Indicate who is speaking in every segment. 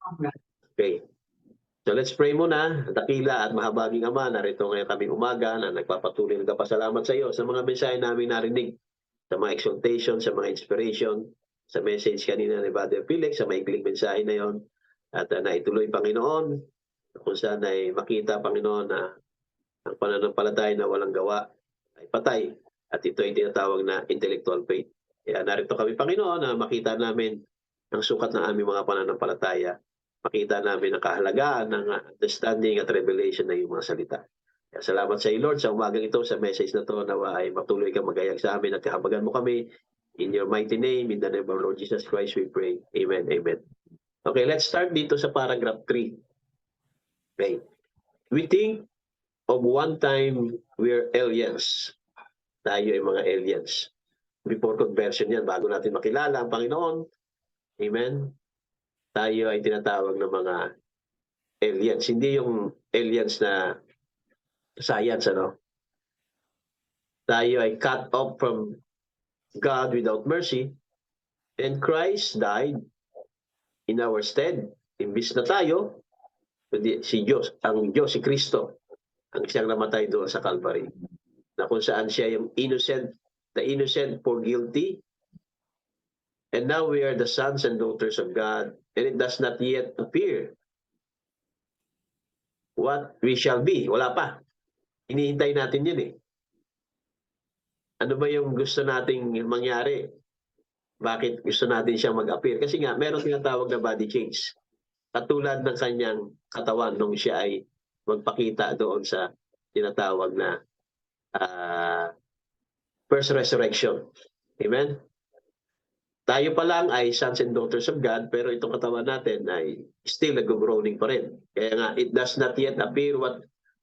Speaker 1: Okay. So let's pray muna. Dakila at mahabaging Ama, narito ngayon kami umaga na nagpapatuloy ng kapasalamat sa iyo sa mga mensahe namin narinig, sa mga exhortation, sa mga inspiration, sa message kanina ni Brother Felix, sa maikling mensahe na yon. At naituloy, Panginoon, kung saan ay makita, Panginoon, na ang pananampalataya na walang gawa ay patay. At ito ay tinatawag na intellectual faith. Kaya narito kami, Panginoon, na makita namin ang sukat ng aming mga pananampalataya. Makita namin ang kahalagaan ng understanding at revelation ng iyong mga salita. Kaya salamat sa iyo, Lord, sa umagang ito, sa message na ito, nawa ay matuloy kang magayag sa amin at kahabagan mo kami. In your mighty name, in the name of Lord Jesus Christ, we pray. Amen, amen. Okay, let's start dito sa paragraph 3. Okay. We think of one time we're aliens. Tayo ay mga aliens. Before conversion yan, bago natin makilala ang Panginoon. Amen. Tayo ay tinatawag ng mga aliens. Hindi yung aliens na science, ano? Tayo ay cut off from God without mercy. And Christ died in our stead. Imbis na tayo, si Diyos, ang Diyos, si Kristo, ang siyang namatay doon sa Calvary. Na kung saan siya yung innocent, the innocent for guilty. And now we are the sons and daughters of God, and it does not yet appear what we shall be. Wala pa. Hinihintay natin yun eh. Ano ba yung gusto nating mangyari? Bakit gusto natin siyang mag-appear? Kasi nga, meron tinatawag na body change. Katulad ng kanyang katawan nung siya ay magpakita doon sa tinatawag na first resurrection. Amen? Tayo pa lang ay sons and daughters of God, pero itong katawan natin ay still nag-groaning pa rin. Kaya nga, it does not yet appear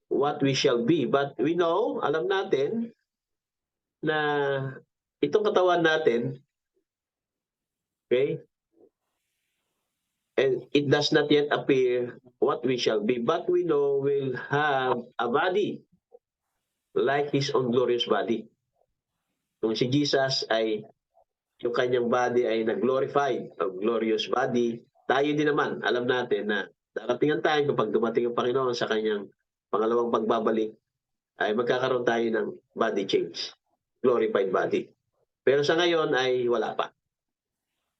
Speaker 1: what we shall be. But we know, alam natin, na itong katawan natin, okay, and it does not yet appear what we shall be, but we know we'll have a body like His own glorious body. Kung si Jesus ay yung kanyang body ay nag-glorified, o glorious body, tayo din naman, alam natin na darating ang time kapag dumating ang Panginoon sa kanyang pangalawang pagbabalik, ay magkakaroon tayo ng body change, glorified body. Pero sa ngayon ay wala pa.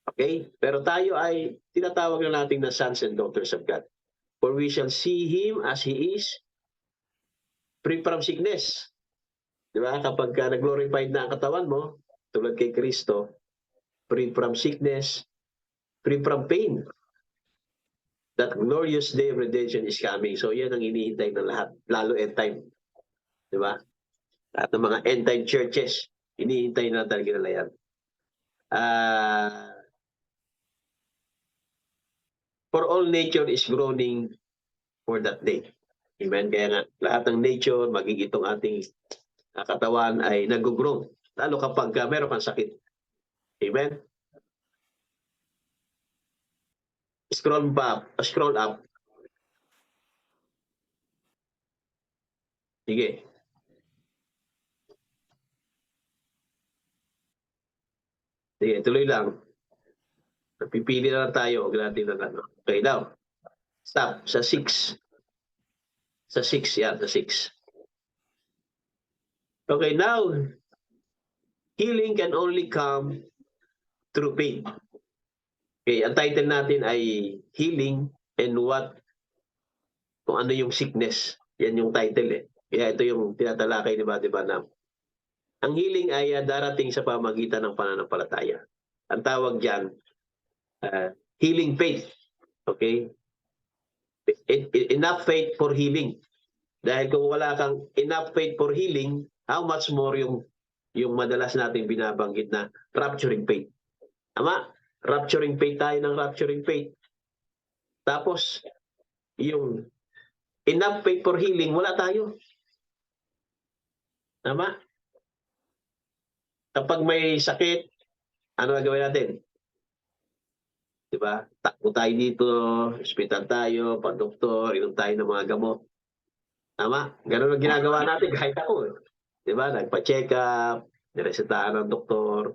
Speaker 1: Okay? Pero tayo ay tinatawag na natin na sons and daughters of God. For we shall see Him as He is, free from sickness. Diba? Kapag nag-glorified na ang katawan mo, tulad kay Kristo, free from sickness, free from pain. That glorious day of redemption is coming. So yan ang inihintay ng lahat, lalo end time. Diba? Lahat ng mga end time churches, inihintay na talaga nila yan. For all nature is groaning for that day. Amen? Kaya nga, lahat ng nature, maging itong ating katawan ay nag-groan. Lalo kapag meron kang sakit. Amen? Scroll up. Sige. Sige, tuloy lang. Pipili na lang tayo. Huwag natin na ano. Okay, now. Stop. Sa 6. Sa 6, yan. Sa 6. Okay, now. Healing can only come through faith. Okay, ang title natin ay Healing and what, kung ano yung sickness. Yan yung title eh. Kaya ito yung tinatalakay, di ba, na ang healing ay darating sa pamagitan ng pananampalataya. Ang tawag diyan, healing faith. Okay? Enough faith for healing. Dahil kung wala kang enough faith for healing, how much more yung madalas nating binabanggit na rapturing faith. Tama? Rapturing faith tayo ng rapturing faith. Tapos, yung enough faith for healing, wala tayo. Tama? Kapag may sakit, ano gagawin natin? Diba? Takbo tayo dito, hospital tayo, pa-doktor, inom tayo ng mga gamot. Tama? Ganun ang ginagawa natin kahit ako. Diba? Nagpa-check up, niresetahan ng doktor.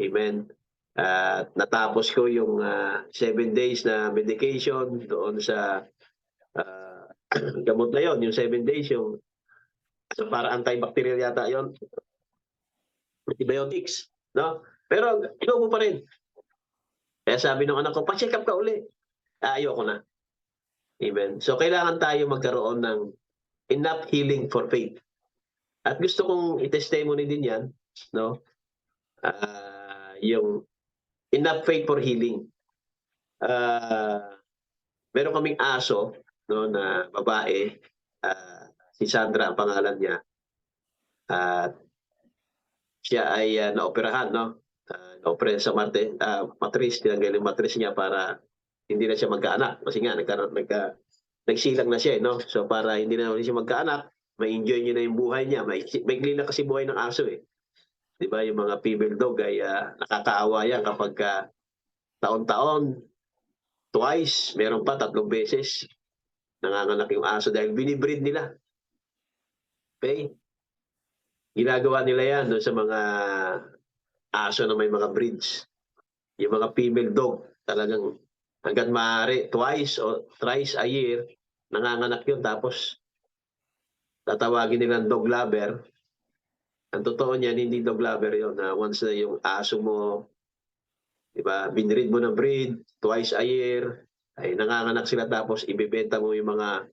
Speaker 1: Amen. At natapos ko yung 7 days na medication doon sa ah, gamot na yon, yung 7 days, yung para antibacterial yata yon, antibiotics, no? Pero inuubo pa rin. Kaya sabi ng anak ko, "Pa-check up ka uli." Ayoko na. Amen. So kailangan tayo magkaroon ng enough healing for faith. At gusto kong i-testimony din 'yan, no? Yung enough faith for healing. Meron kaming aso, no, na babae, si Sandra ang pangalan niya, at siya ay naoperahan, no? Naoperahan sa matris, tinanggal yung matris niya para hindi na siya magkaanak kasi nga nagsilang na siya, no? So para hindi na ulit siya magkaanak, ma-enjoy niya na yung buhay niya. Maikli na kasi buhay ng aso, eh. 'Di ba yung mga female dog ay nakakaawa yan kapagka taon-taon, twice, meron pa 3 beses nanganganak yung aso dahil binibreed nila. Okay? Ginagawa nila yan doon sa mga aso na may mga breeds. Yung mga female dog, talagang hangga't maaari, twice o thrice a year, nanganganak yun. Tapos tatawagin nilang dog lover. Ang totoo niyan, hindi dog lover yun. Once na yung aso mo, di ba, binreed mo ng breed, twice a year, ay nanganganak sila, tapos ibebenta mo yung mga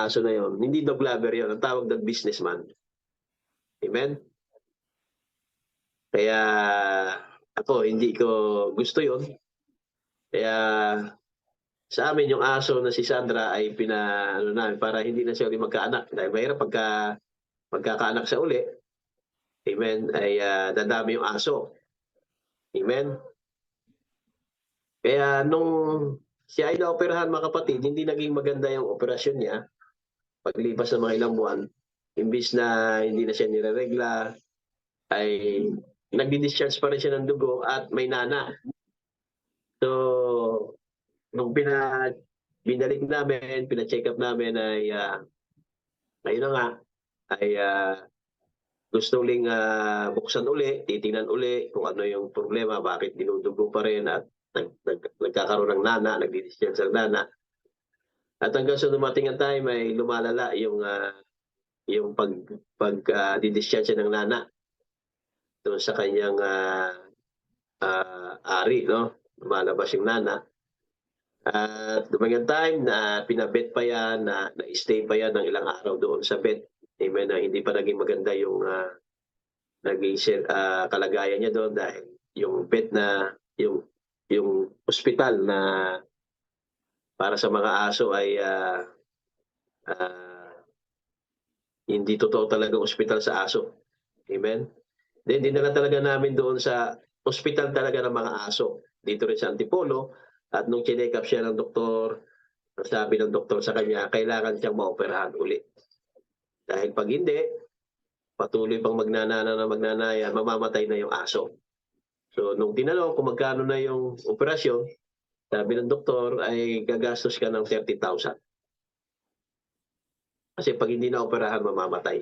Speaker 1: aso na yon. Hindi dog lover yun. Ang tawag ng businessman. Amen? Kaya ako, hindi ko gusto yon. Kaya sa amin, yung aso na si Sandra ay ano namin para hindi na siya uli magkaanak. Dahil mahirap pagka magkakaanak sa uli, amen, ay dadami yung aso. Amen? Kaya nung siya ay naoperahan, mga kapatid, hindi naging maganda yung operasyon niya. Paglipas ng mga ilang buwan, imbis na hindi na siya nireregla, ay nagdi-discharge pa rin siya ng dugo at may nana. So, nung binalik namin, pina-check up namin ay ngayon na nga, ay gusto uling buksan uli, titingnan uli kung ano yung problema, bakit dinudugo pa rin at nagkakaroon ng nana, nagdi-discharge ng nana. At hanggang sa dumating ang time ay lumalala yung di-discharge ng nana doon sa kanyang ari, no? Lumalabas yung nana. At dumating ang time na pinabet pa yan, na-stay pa yan ng ilang araw doon sa vet. Amen, na hindi pa naging maganda yung naging kalagayan niya doon dahil yung vet na yung ospital na para sa mga aso ay hindi totoo talagang ospital sa aso. Amen? Then dinala talaga namin doon sa ospital talaga ng mga aso dito rin sa Antipolo, at nung chinek up siya ng doktor, sabi ng doktor sa kanya, kailangan siyang maoperahan uli. Dahil pag hindi, patuloy pang magnanaya, mamamatay na yung aso. So nung tinanong kung magkano na yung operasyon, sabi ng doktor ay gagastos ka ng 30,000. Kasi pag hindi na operahan, mamamatay.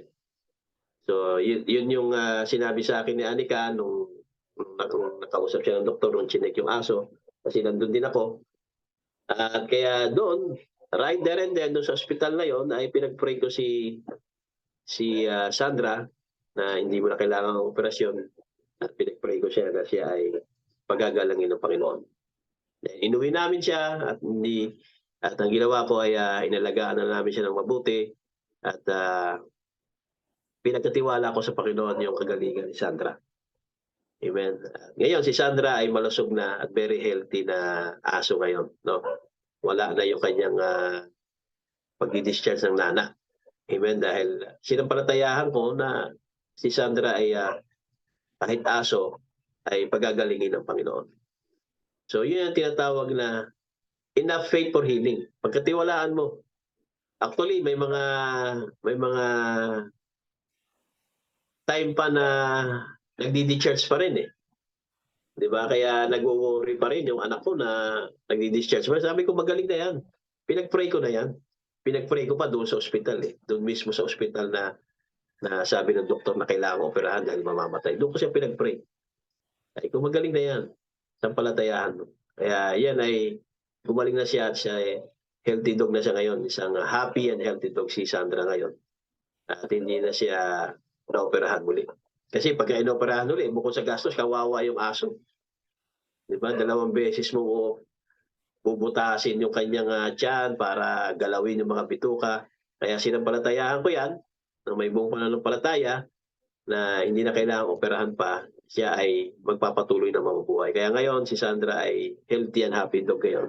Speaker 1: So yun yung sinabi sa akin ni Anika nung nakausap siya ng doktor, nung chinek yung aso, kasi nandun din ako. At kaya doon, right there and then, doon sa ospital na yon, ay pinag-pray ko si Sandra na hindi mo na kailangan ng operasyon, at pinag-pray ko siya na siya ay pagagalangin ng Panginoon. Inuwi namin siya at ang ginawa ko ay inalagaan na namin siya ng mabuti at pinagkatiwala ko sa Panginoon yung kagalingan ni Sandra. Amen. Ngayon si Sandra ay malusog na at very healthy na aso ngayon, no? Wala na yung kanyang pagdi-discharge ng nana. Amen, dahil sinampalatayahan ko na si Sandra ay kahit aso ay pagagalingin ng Panginoon. So yun ang tinatawag na enough faith for healing. Pagkatiwalaan mo. Actually, may mga time pa na nagdi-discharge pa rin, eh. 'Di ba? Kaya nagwo-worry pa rin yung anak ko na nagdi-discharge. Sabi ko, magaling na yan. Pinag-pray ko na yan. Pinag-pray ko pa doon sa ospital, eh. Doon mismo sa ospital na sabi ng doktor na kailangan operahan dahil mamamatay. Doon ko siya pinag-pray. Sabi ko, magaling na yan. sampalatayahan mo. Kaya yan ay gumaling na siya at siya ay healthy dog na siya ngayon. Isang happy and healthy dog si Sandra ngayon. At hindi na siya naoperahan muli. Kasi pagka inoperahan muli, bukod sa gastos, kawawa yung aso. Di ba? 2 beses mo bubutasin yung kanyang tiyan para galawin yung mga bituka. Kaya sinampalatayahan ko yan, na may buong pananampalataya, na hindi na kailangang operahan pa, siya ay magpapatuloy na mabubuhay. Kaya ngayon, si Sandra ay healthy and happy dog ngayon,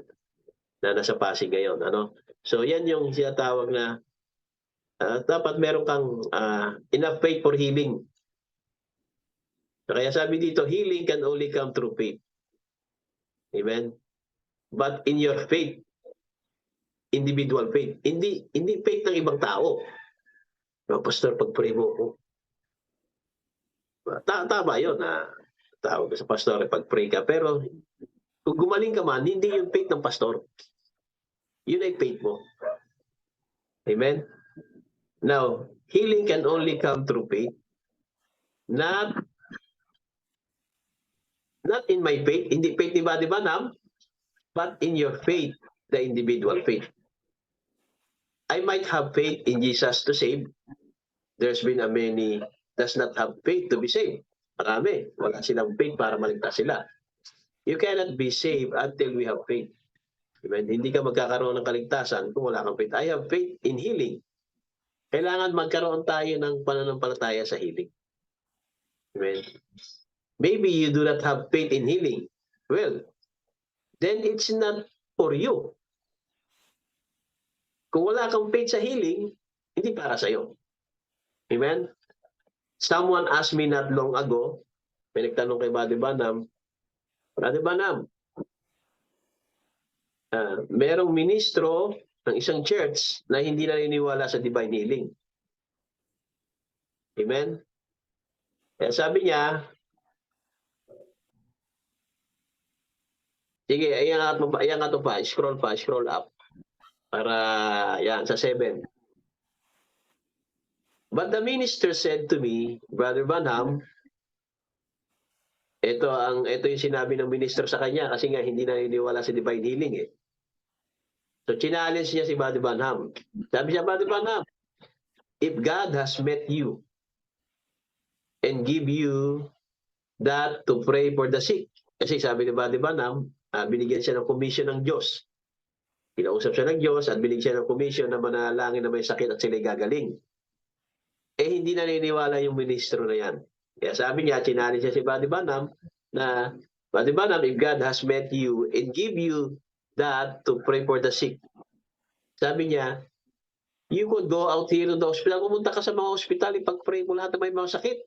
Speaker 1: na nasa Pasig ngayon. Ano? So yan yung sinatawag na dapat meron kang enough faith for healing. Kaya sabi dito, healing can only come through faith. Amen? But in your faith, individual faith, hindi faith ng ibang tao. No, Pastor, pag-pray mo ako. Tama yun na tawag sa pastor, pag-pray ka. Pero kung gumaling ka man, hindi yung faith ng pastor. Yun ay faith mo. Amen? Now, healing can only come through faith. Not in my faith, hindi faith ni Buddy Banham, but in your faith, the individual faith. I might have faith in Jesus to save. There's been many does not have faith to be saved. Marami, wala silang faith para maligtas sila. You cannot be saved until we have faith. Amen? Hindi ka magkakaroon ng kaligtasan kung wala kang faith. I have faith in healing. Kailangan magkaroon tayo ng pananampalataya sa healing. Amen? Maybe you do not have faith in healing. Well, then it's not for you. Kung wala kang faith sa healing, hindi para sa'yo. Amen? Someone asked me not long ago, may nagtanong kay Buddy Banham, Buddy Banham, merong ministro ng isang church na hindi naniniwala sa divine healing. Amen? Kaya sabi niya, sige, ayan nga ito pa, scroll up. Para, yan, sa 7. But the minister said to me, Brother Banham, ito yung sinabi ng minister sa kanya kasi nga hindi naniniwala sa divine healing eh. So challenge niya si Brother Banham. Sabi niya, Brother Banham, if God has met you and give you that to pray for the sick. Kasi sabi ni Brother Banham, binigyan siya ng commission ng Diyos. Kinausap siya ng Diyos at binigyan siya ng commission na manalangin na may sakit at sila'y gagaling. Eh hindi naniniwala yung ministro na yan. Kaya sabi niya, challenge siya si Brother Banham na, Brother Banham, if God has met you and give you that to pray for the sick. Sabi niya, you could go out here to the hospital. Pumunta ka sa mga hospital, ipag-pray mo lahat na may mga sakit.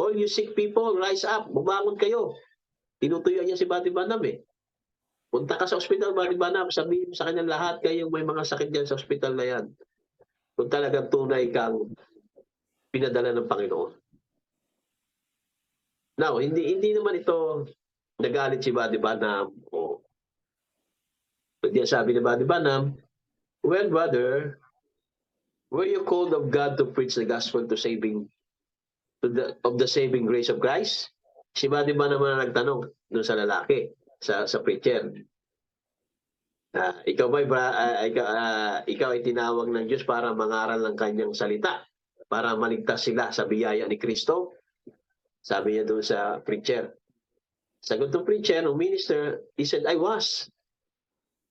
Speaker 1: All you sick people, rise up, bumangon kayo. Tinutuyuan niya si Brother Banham eh. Punta ka sa hospital, Brother Banham, sabihin mo sa kanya lahat kayong may mga sakit dyan sa hospital na yan. Kung talagang tunay kang pinadala ng Panginoon. Now, hindi naman ito nagalit si Buddy Banham o hindi sabi ni Buddy Banham, well, brother, were you called of God to preach the gospel to saving of the saving grace of Christ? Si Buddy Banham na nagtanong doon sa lalaki, sa preacher. Ikaw ay tinawag ng Diyos para mangaral ng kanyang salita, para maligtas sila sa biyaya ni Kristo? Sabi niya doon sa preacher. Sagot ng preacher, ng minister, he said, I was.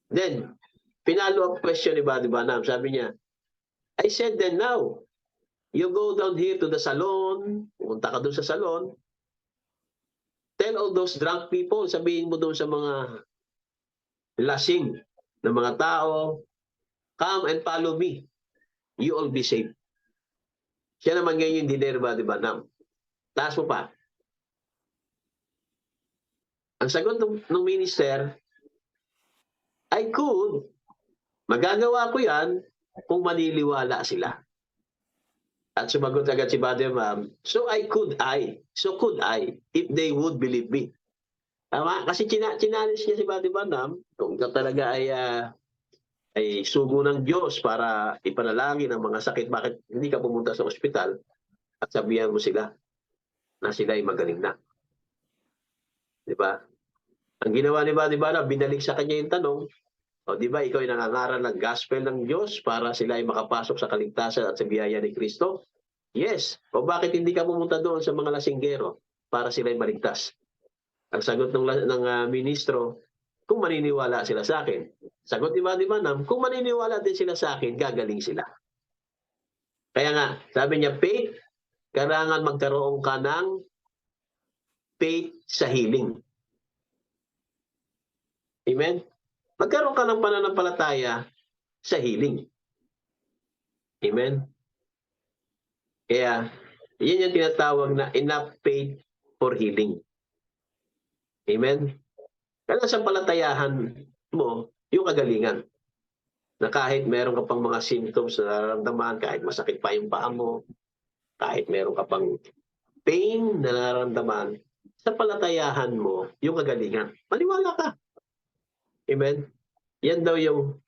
Speaker 1: Then, pinalo up question ni Buddy Banham. Sabi niya, I said then now, you go down here to the salon, pumunta ka doon sa salon, tell all those drunk people, sabihin mo doon sa mga lasing ng mga tao, come and follow me. You all be saved. Siya naman ngayon yung dinner Buddy Banham. Taas mo pa. Ang sagot ng minister, I could. Magagawa ko yan kung maniliwala sila. At sumagot agad si Buddy Banham, so could I, if they would believe me. Tama? Kasi challenge niya si Buddy Banham, kung ikaw talaga ay sugo ng Diyos para ipanalangin ang mga sakit, bakit hindi ka pumunta sa ospital at sabihan mo sila na sila ay magaling na. Di ba? Ang ginawa ni Buddy Banam, binalik sa kanya yung tanong, o di ba ikaw ay nangangaral ng gospel ng Diyos para sila ay makapasok sa kaligtasan at sa biyaya ni Kristo? Yes. O bakit hindi ka pumunta doon sa mga lasinggero para sila ay maligtas? Ang sagot ng ministro, kung maniniwala sila sa akin. Sagot ni Buddy Banam, kung maniniwala din sila sa akin, gagaling sila. Kaya nga, sabi niya, faith, kailangan magkaroon ka ng faith sa healing. Amen? Magkaroon ka ng pananampalataya sa healing. Amen? Kaya, yan yung tinatawag na enough faith for healing. Amen? Kaya sa palatayahan mo, yung kagalingan. Na kahit meron ka pang mga symptoms na nararamdaman, kahit masakit pa yung paa mo, kahit meron ka pang pain na nararamdaman, sa palatayahan mo, yung kagalingan. Maniwala ka. Amen? Yan daw yung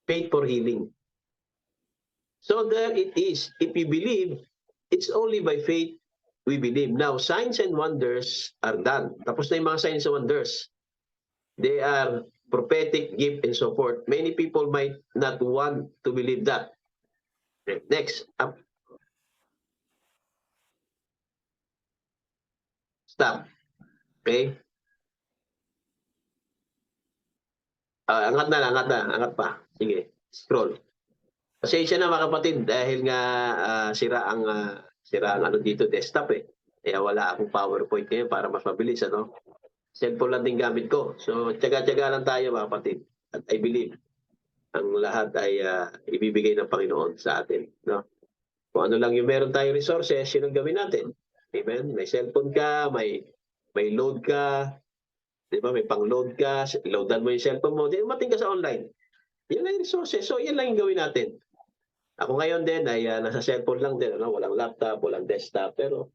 Speaker 1: faith for healing. So there it is. If you believe, it's only by faith we believe. Now, signs and wonders are done. Tapos na yung mga signs and wonders. They are prophetic, gift, and so forth. Many people might not want to believe that. Next, up. Stop. Okay? Angat na, angat pa. Sige, scroll. Pasensya na mga kapatid dahil nga sira ang ano dito desktop eh. Kaya wala akong PowerPoint ngayon para mas mabilis ano. Cellphone lang din gamit ko. So tiyaga-tiyaga lang tayo mga kapatid. At I believe ang lahat ay ibibigay ng Panginoon sa atin, no? Kung ano lang yung meron tayong resources, yun ang gawin natin. Amen? May cellphone ka, may load ka, di ba? May pang-load ka, loadan mo yung cellphone mo, di mating ka sa online. Yan lang yung resources. So yan lang yung gawin natin. Ako ngayon din ay nasa cellphone lang din, ano? Walang laptop, walang desktop, pero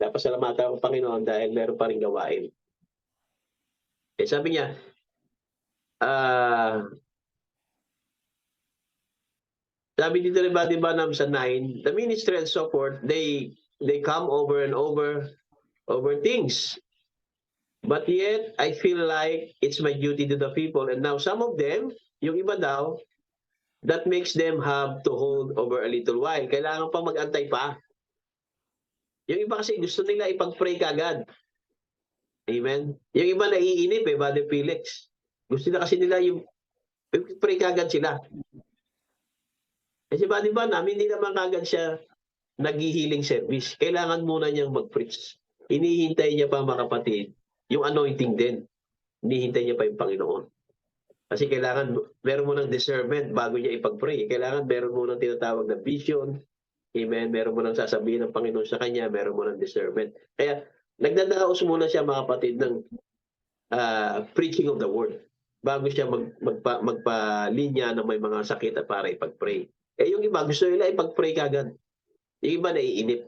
Speaker 1: napasalamatan ako Panginoon dahil meron pa rin gawain. Eh sabi niya, sabi dito rin ba, di ba, sa 9, the ministry and so forth, they come over and over things. But yet, I feel like it's my duty to the people. And now some of them, yung iba daw, that makes them have to hold over a little while. Kailangan pa mag-antay pa. Yung iba kasi gusto nila ipag-pray kagad. Amen? Yung iba naiinip Brother Felix. Gusto na kasi nila yung pray kagad sila. Kasi ba, di ba, hindi naman kagad siya nag-healing service. Kailangan muna niyang mag-preach. Hinihintay niya pa mga kapatid, yung anointing din. Hinihintay niya pa yung Panginoon. Kasi kailangan, meron mo ng discernment bago niya ipag-pray. Kailangan meron mo ng tinatawag na vision. Amen. Meron mo ng sasabihin ng Panginoon sa kanya. Meron mo ng discernment. Kaya, nagdadaos muna siya mga kapatid ng preaching of the word. Bago siya magpalinya na may mga sakit at para ipag-pray. Eh yung iba, gusto nila ipag-pray kagad. Yung iba naiinip.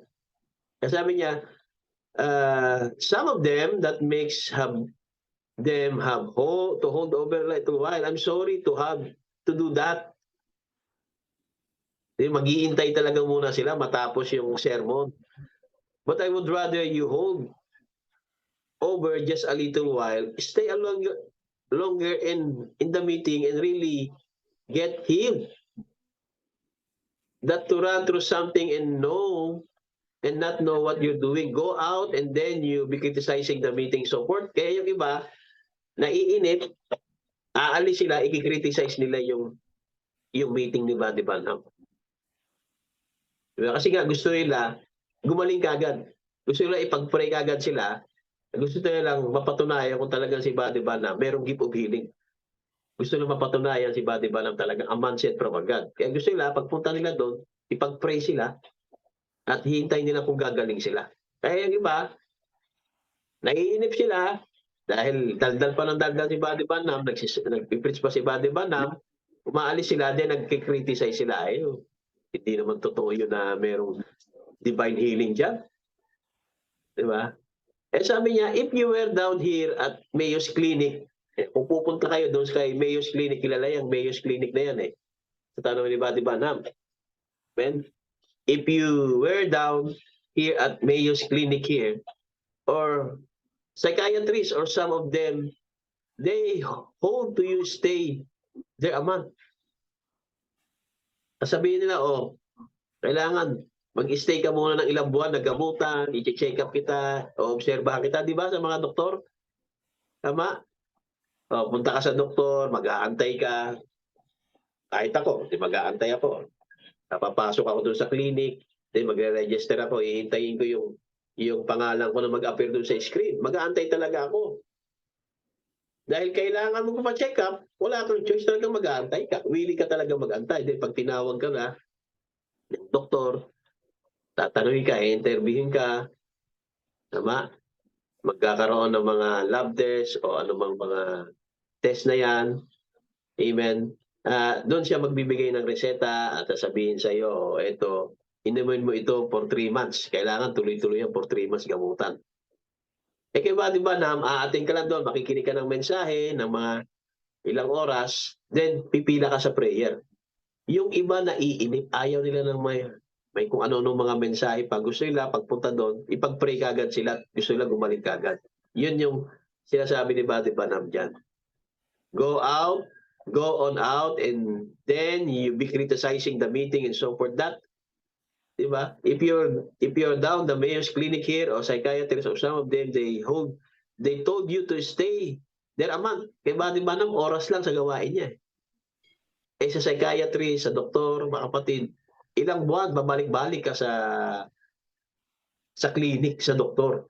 Speaker 1: Sabi niya, some of them that makes them have to hold over a little while. I'm sorry to have to do that. Mag-iintay talaga muna sila matapos yung sermon. But I would rather you hold over just a little while, stay longer in the meeting and really get healed. That to run through something and not know what you're doing. Go out and then you be criticizing the meeting so forth. Kaya yung iba, naiinip, aalis sila, i-criticize nila yung meeting ni Buddy Banham. Kasi nga gusto nila gumaling kagad. Gusto nila ipag-pray kagad sila. Gusto nila lang mapatunayan kung talagang si Buddy Banham merong gift of healing. Gusto nila mapatunayan si Buddy Banham talagang a man sent from God. Kaya gusto nila, pagpunta nila doon, ipag-pray sila at hihintay nila kung gagaling sila. Kaya yung iba, naiinip sila dahil daldal pa ng daldal si Buddy Banham, nag-preach pa si Buddy Banham, umaalis sila din, nag-criticize sila. Hindi naman totoo yun na merong divine healing dyan. Diba? Eh sabi niya, if you were down here at Mayo's Clinic, kung pupunta kayo doon kay Mayo's Clinic, kilala yan, Mayo's Clinic na yan sa tanong ni Buddy Banham. Amen? If you were down here at Mayo's Clinic here, or Psychiatrists or some of them, they hold to you stay there a month. Sasabihin nila, oh, kailangan mag-stay ka muna ng ilang buwan, nagamutan, i-check up kita, o obserbahan kita, di ba, sa mga doktor? Tama? O, punta ka sa doktor, mag-aantay ka. Kahit ako, di mag-aantay ako. Papasok ako doon sa clinic, then magre-register ako, hihintayin ko yung pangalan ko na mag-appear doon sa screen. Mag-aantay talaga ako. Dahil kailangan mo pa check up, wala kang choice, talagang mag-aantay ka. Willing ka talaga mag-aantay. Then pag tinawag ka na ng doktor, tatanungin ka, interviewin ka, tama? Magkakaroon ng mga lab test o anumang mga test na yan. Amen. Doon siya magbibigay ng reseta at sasabihin sa iyo, eto, inumin mo ito for 3 months. Kailangan tuloy-tuloy yan for 3 months gamutan. Kaya ba, di ba, aating ka lang doon, makikinig ka ng mensahe ng mga ilang oras, then pipila ka sa prayer. Yung iba na iinip, ayaw nila ng may kung ano-ano mga mensahe pa. Gusto nila, pagpunta doon, ipag-pray kagad sila, gusto nila gumaling kagad. Yun yung sinasabi ni Buddy Banham dyan. Go on out, and then you be criticizing the meeting and so forth. That, di ba? If you're down the Mayo's Clinic here or psychiatrists or some of them, they told you to stay there a month. Kaya Buddy Banham, oras lang sa gawain niya. Sa psychiatry, sa doktor, mga kapatid, ilang buwan, babalik-balik ka sa clinic, sa doktor.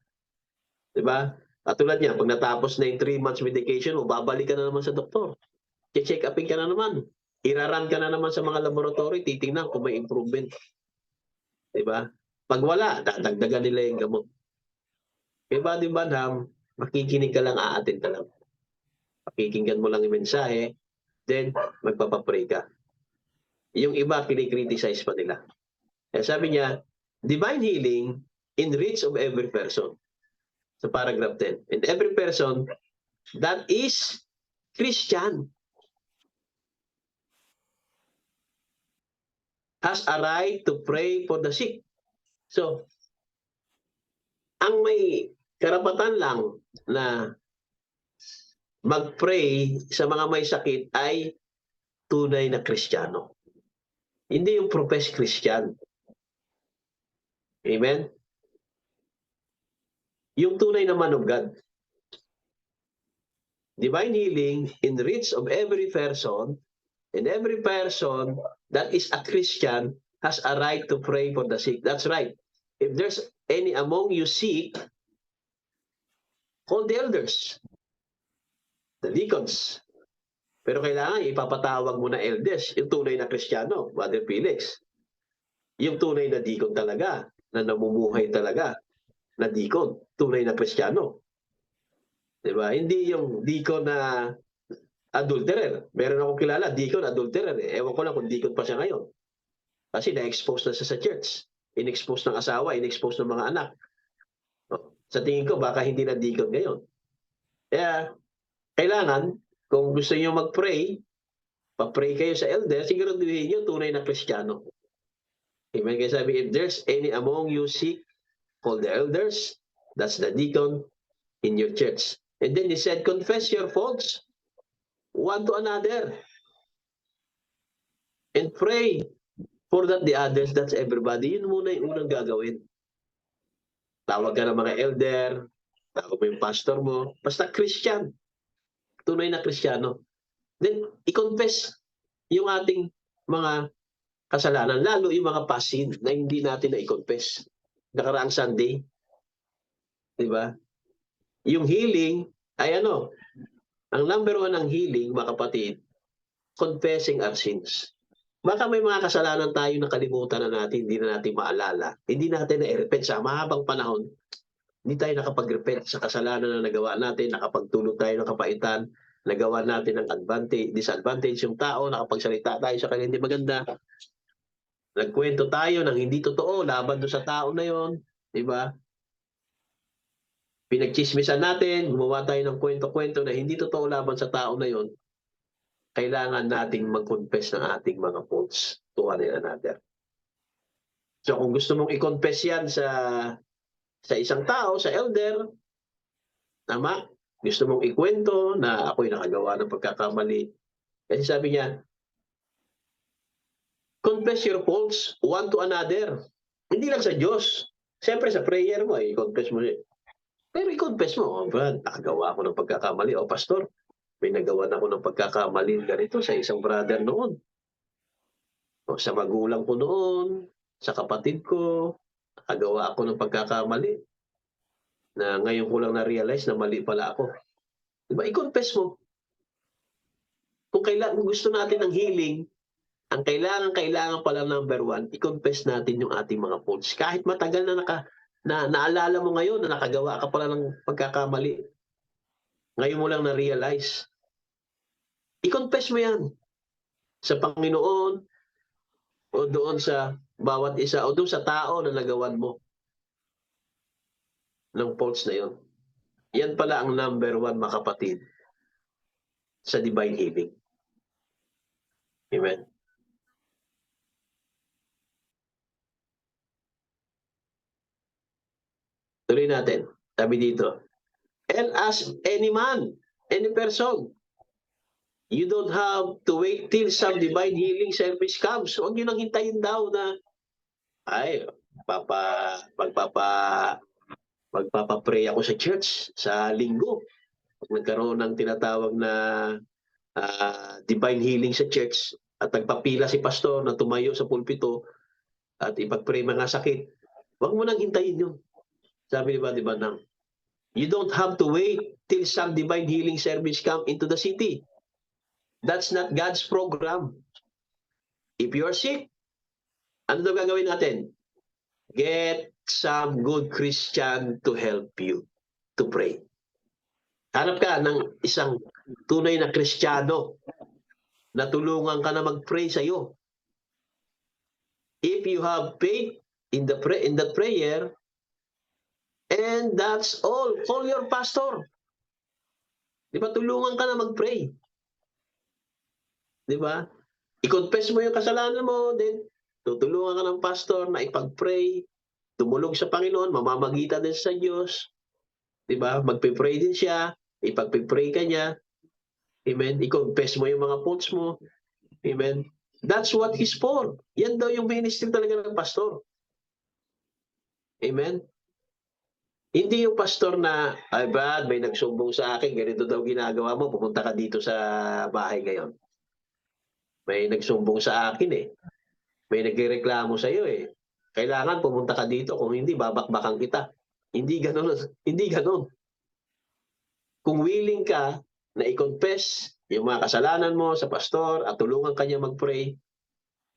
Speaker 1: Diba? At tulad niya, pag natapos na yung 3 months medication mo, babalik ka na naman sa doktor. Check upin ka na naman. Iraran ka na naman sa mga laboratory, titingnan kung may improvement. Diba? Pag wala, dadagdagan nila yung gamot. Kaya Buddy Banham, makikinig ka lang, aatin ka lang. Pakikinggan mo lang yung mensahe, then magpapapray ka. Yung iba, kinikriticize pa nila. Kaya sabi niya, divine healing in reach of every person. Sa paragraph 10. And every person that is Christian has a right to pray for the sick. So, ang may karapatan lang na mag-pray sa mga may sakit ay tunay na Kristiyano. Hindi yung professed Christian. Amen? Yung tunay na man of God. Divine healing in reach of every person, and every person that is a Christian has a right to pray for the sick. That's right. If there's any among you sick, call the elders, the deacons. Pero kailangan ipapatawag mo na elders, yung tunay na Kristiyano, Brother Felix. Yung tunay na deacon talaga, na namumuhay talaga, na deacon, tunay na Kristiyano. Diba? Hindi yung deacon na adulterer. Meron akong kilala, deacon, adulterer. Ewan ko lang kung deacon pa siya ngayon. Kasi na-expose na siya sa church. In-expose ng asawa, in-expose ng mga anak. Sa tingin ko, baka hindi na deacon ngayon. Kaya, kailangan, kung gusto niyo mag-pray, pa-pray kayo sa elder, siguraduhin niyo tunay na Kristiyano. Amen. Kaya sabi, if there's any among you sick, call the elders, that's the deacon in your church. And then he said, confess your faults one to another. And pray for that the others, that's everybody. Yun muna yung unang gagawin. Tawag ka ng mga elder, tawag mo yung pastor mo, basta Christian. Tunay na Kristiyano. Then, i-confess yung ating mga kasalanan, lalo yung mga past sin na hindi natin na i-confess. Nakaraang Sunday, di ba? Yung healing, ay ang number 1 ng healing, mga kapatid, confessing our sins. Baka may mga kasalanan tayo na kalimutan na natin, hindi na natin maalala, hindi natin na-repent sa mahabang panahon, hindi tayo nakapag-repent sa kasalanan na nagawa natin, nakapagtulog tayo ng kapaitan, nagawa natin ng disadvantage yung tao, nakapagsalita tayo sa kanya hindi maganda, nagkwento tayo ng hindi totoo laban doon sa tao na yon, di ba? Pinagchismisan natin, gumawa tayo ng kwento-kwento na hindi totoo laban sa tao na yon. Kailangan nating mag-confess ng ating mga faults to one another. So kung gusto mong i-confess yan sa isang tao, sa elder, Tama? Gusto mong ikwento na ako'y nakagawa ng pagkakamali. Kasi sabi niya, confess your faults one to another. Hindi lang sa Diyos. Siyempre sa prayer mo, i-confess mo. Pero i-confess mo, "Oh, Brad, nakagawa ako ng pagkakamali. O pastor, may nagawan ako ng pagkakamali ganito sa isang brother noon. O sa magulang ko noon, sa kapatid ko, nakagawa ako ng pagkakamali na ngayon ko lang na-realize na mali pala ako." Diba, i-confess mo. Kung gusto natin ng healing, ang kailangan pala number one, i-confess natin yung ating mga faults. Kahit matagal na naalala mo ngayon na nakagawa ka pala ng pagkakamali. Ngayon mo lang na-realize. I-confess mo yan sa Panginoon o doon sa bawat isa o doon sa tao na nagawan mo ng faults na yon. Yan pala ang number one, mga kapatid, sa divine healing. Amen. Tuloy natin. Sabi dito, and as any man, any person, you don't have to wait till some divine healing service comes. Huwag nyo nang hintayin daw na, ay, magpapa-pray ako sa church sa linggo. Pag nagkaroon ng tinatawag na divine healing sa church at nagpapila si pastor na tumayo sa pulpito at ipag-pray mga sakit, huwag mo nang hintayin yun. Sabi di ba nang, you don't have to wait till some divine healing service come into the city. That's not God's program. If you're sick, ano daw gagawin natin? Get some good Christian to help you to pray. Hanap ka ng isang tunay na Kristiyano na tulungan ka na mag-pray sa iyo. If you have faith in that prayer, and that's all. Call your pastor. Di ba? Tulungan ka na mag-pray. Di ba? I-confess mo yung kasalanan mo, then tutulungan ka ng pastor na ipag-pray, tumulog sa Panginoon, mamamagitan din sa Diyos. Di ba? Magpe-pray din siya, ipag-pray ka niya. Amen? I-confess mo yung mga faults mo. Amen? That's what He's for. Yan daw yung ministry talaga ng pastor. Amen? Hindi yung pastor na, ay Brad, may nagsumbong sa akin, ganito daw ginagawa mo, pumunta ka dito sa bahay ngayon. May nagsumbong sa akin eh. May nagrereklamo sa iyo eh. Kailangan pumunta ka dito, kung hindi babakbakan kita. Hindi ganoon, hindi ganoon. Kung willing ka na i-confess yung mga kasalanan mo sa pastor at tulungan kanya mag-pray,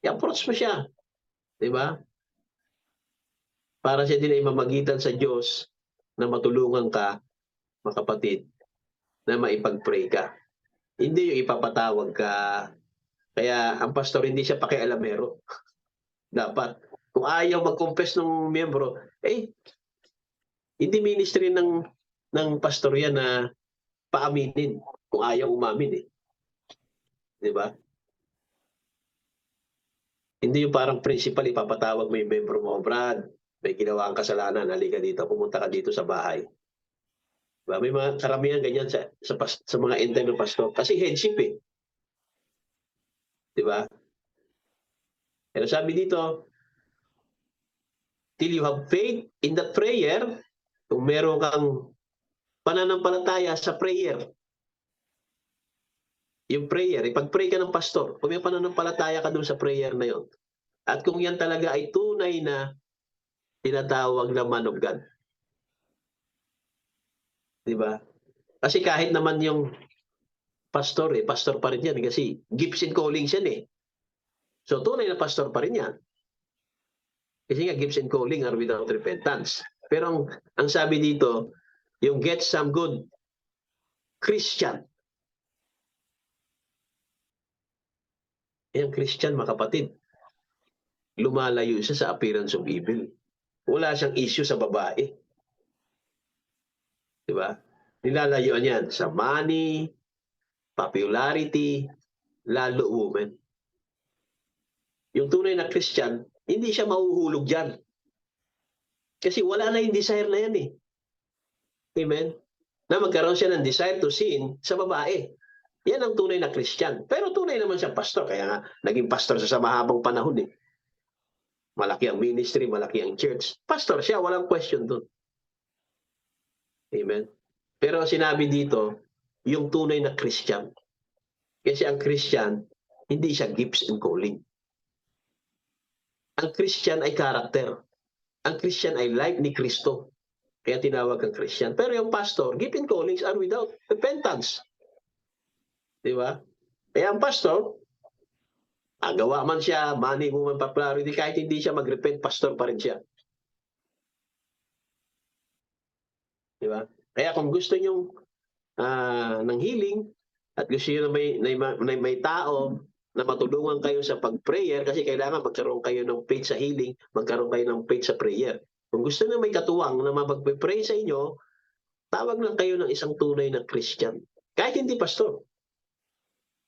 Speaker 1: i-approach mo siya. 'Di ba? Para siya din ay mamagitan sa Diyos na matulungan ka, mga kapatid, na maipag-pray ka. Hindi yung ipapatawag ka. Kaya ang pastor hindi siya pakialamero. Dapat kung ayaw mag-confess ng miyembro, hindi ministry ng pastor yan na paaminin kung ayaw umamin eh. 'Di ba? Hindi yung parang principal ipapatawag mo yung miyembro mo, Brad, may ginawa kang kasalanan, halika dito, pumunta ka dito sa bahay. Diba? May mga karamihan ganyan sa mga end time ng pastor. Kasi headship eh. Di ba? Pero sabi dito, till you have faith in the prayer, kung meron kang pananampalataya sa prayer, yung prayer, ipag-pray ka ng pastor, kung may pananampalataya ka doon sa prayer na yon, at kung yan talaga ay tunay na tinatawag na man of God. Di ba? Kasi kahit naman yung pastor pa rin yan kasi gifts and callings yan eh. So tunay na pastor pa rin yan. Kasi nga gifts and calling are without repentance. Pero ang sabi dito, yung get some good Christian. Yung Christian, mga kapatid, lumalayo siya sa appearance of evil. Wala siyang issue sa babae. Di ba? Nilalayuan yan sa money, popularity, lalo women. Yung tunay na Christian, hindi siya mahuhulog dyan. Kasi wala na yung desire na yan eh. Amen? na magkaroon siya ng desire to sin sa babae. Yan ang tunay na Christian. Pero tunay naman siya pastor. Kaya nga, naging pastor sa mahabang panahon eh. Malaki ang ministry, malaki ang church. Pastor siya, walang question doon. Amen. Pero sinabi dito, yung tunay na Christian. Kasi ang Christian, hindi siya gifts and calling. Ang Christian ay character. Ang Christian ay life ni Kristo. Kaya tinawag ang Christian. Pero yung pastor, gift and callings are without repentance. Di ba? Kaya ang pastor, gawa man siya, money, woman, popularity, kahit hindi siya mag-repent, pastor pa rin siya. Di ba? Kaya kung gusto nyo ng healing, at gusto nyo na may tao na matulungan kayo sa pag-prayer, kasi kailangan magkaroon kayo ng faith sa healing, magkaroon kayo ng faith sa prayer. Kung gusto nyo may katuwang na mapag-pray sa inyo, tawag lang kayo ng isang tunay na Christian. Kahit hindi pastor.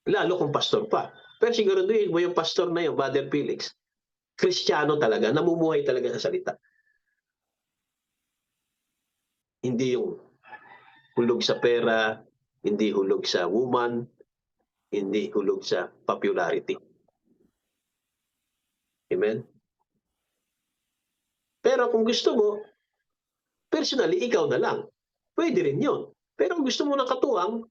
Speaker 1: Lalo kung pastor pa. Pero siguraduhin mo yung pastor na yun, Brother Felix, Kristiyano talaga, namumuhay talaga sa salita. Hindi yung hulog sa pera, hindi hulog sa woman, hindi hulog sa popularity. Amen? Pero kung gusto mo, personally, ikaw na lang. Pwede rin yun. Pero kung gusto mo ng katuwang,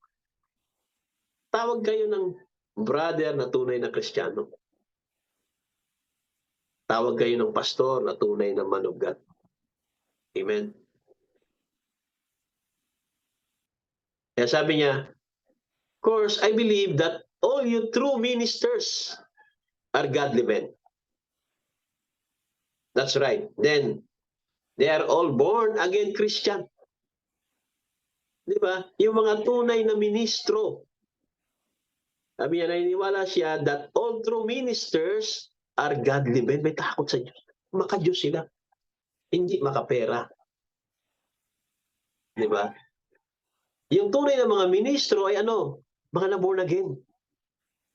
Speaker 1: tawag kayo ng brother na tunay na Kristiyano. Tawag kayo ng pastor na tunay na man of God. Amen? Kaya sabi niya, of course, I believe that all you true ministers are godly men. That's right. Then, they are all born again Christian. Di ba? Yung mga tunay na ministro. Sabi niya, naniniwala siya that all true ministers are godly men. May takot sa Diyos. Maka-Diyos sila. Hindi makapera. Di ba? Yung tunay na mga ministro ay ano? Mga na-born again.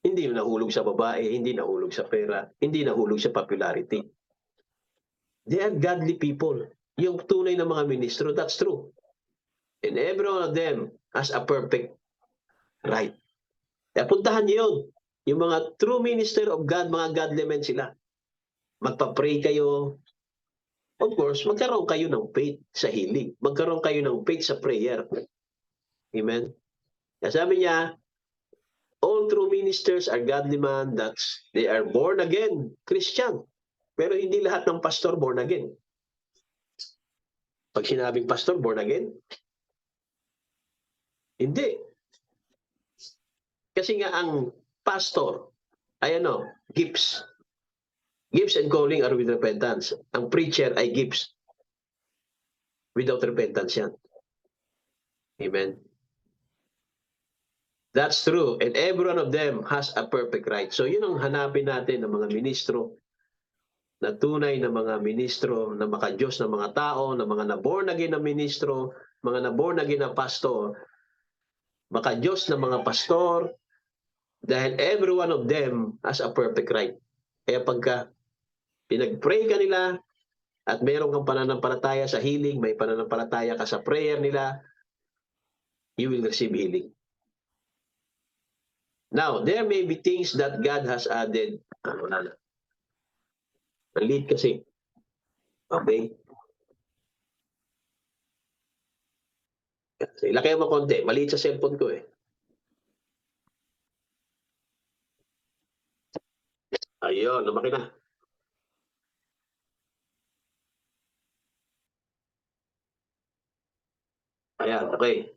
Speaker 1: Hindi nahulog sa babae, hindi nahulog sa pera, hindi nahulog sa popularity. They are godly people. Yung tunay na mga ministro, that's true. And every one of them has a perfect right. Kaya puntahan niyo yun. Yung mga true minister of God, mga godly men sila. Magpa-pray kayo. Of course, magkaroon kayo ng faith sa healing. Magkaroon kayo ng faith sa prayer. Amen? Kaya sabi niya, all true ministers are godly men that they are born again, Christian. Pero hindi lahat ng pastor born again. Pag sinabing pastor, born again? Hindi. Kasi nga ang pastor ay ano, gifts. Gifts and calling are with repentance. Ang preacher ay gifts. Without repentance yan. Amen. That's true. And every one of them has a perfect right. So yun ang hanapin natin ng mga ministro, na tunay na mga ministro, na maka-Diyos na mga tao, na mga na-born again na ministro, mga na-born again na pastor, maka-Diyos na mga pastor, dahil every one of them has a perfect right. Kaya pagka pinag-pray ka nila at mayroon kang pananampalataya sa healing, may pananampalataya ka sa prayer nila, you will receive healing. Now, there may be things that God has added. Wala na. Nalit kasi. Okay? Ilakay mo konti. Maliit sa cellphone ko eh. Ayun, lumaki na. Ayan, okay.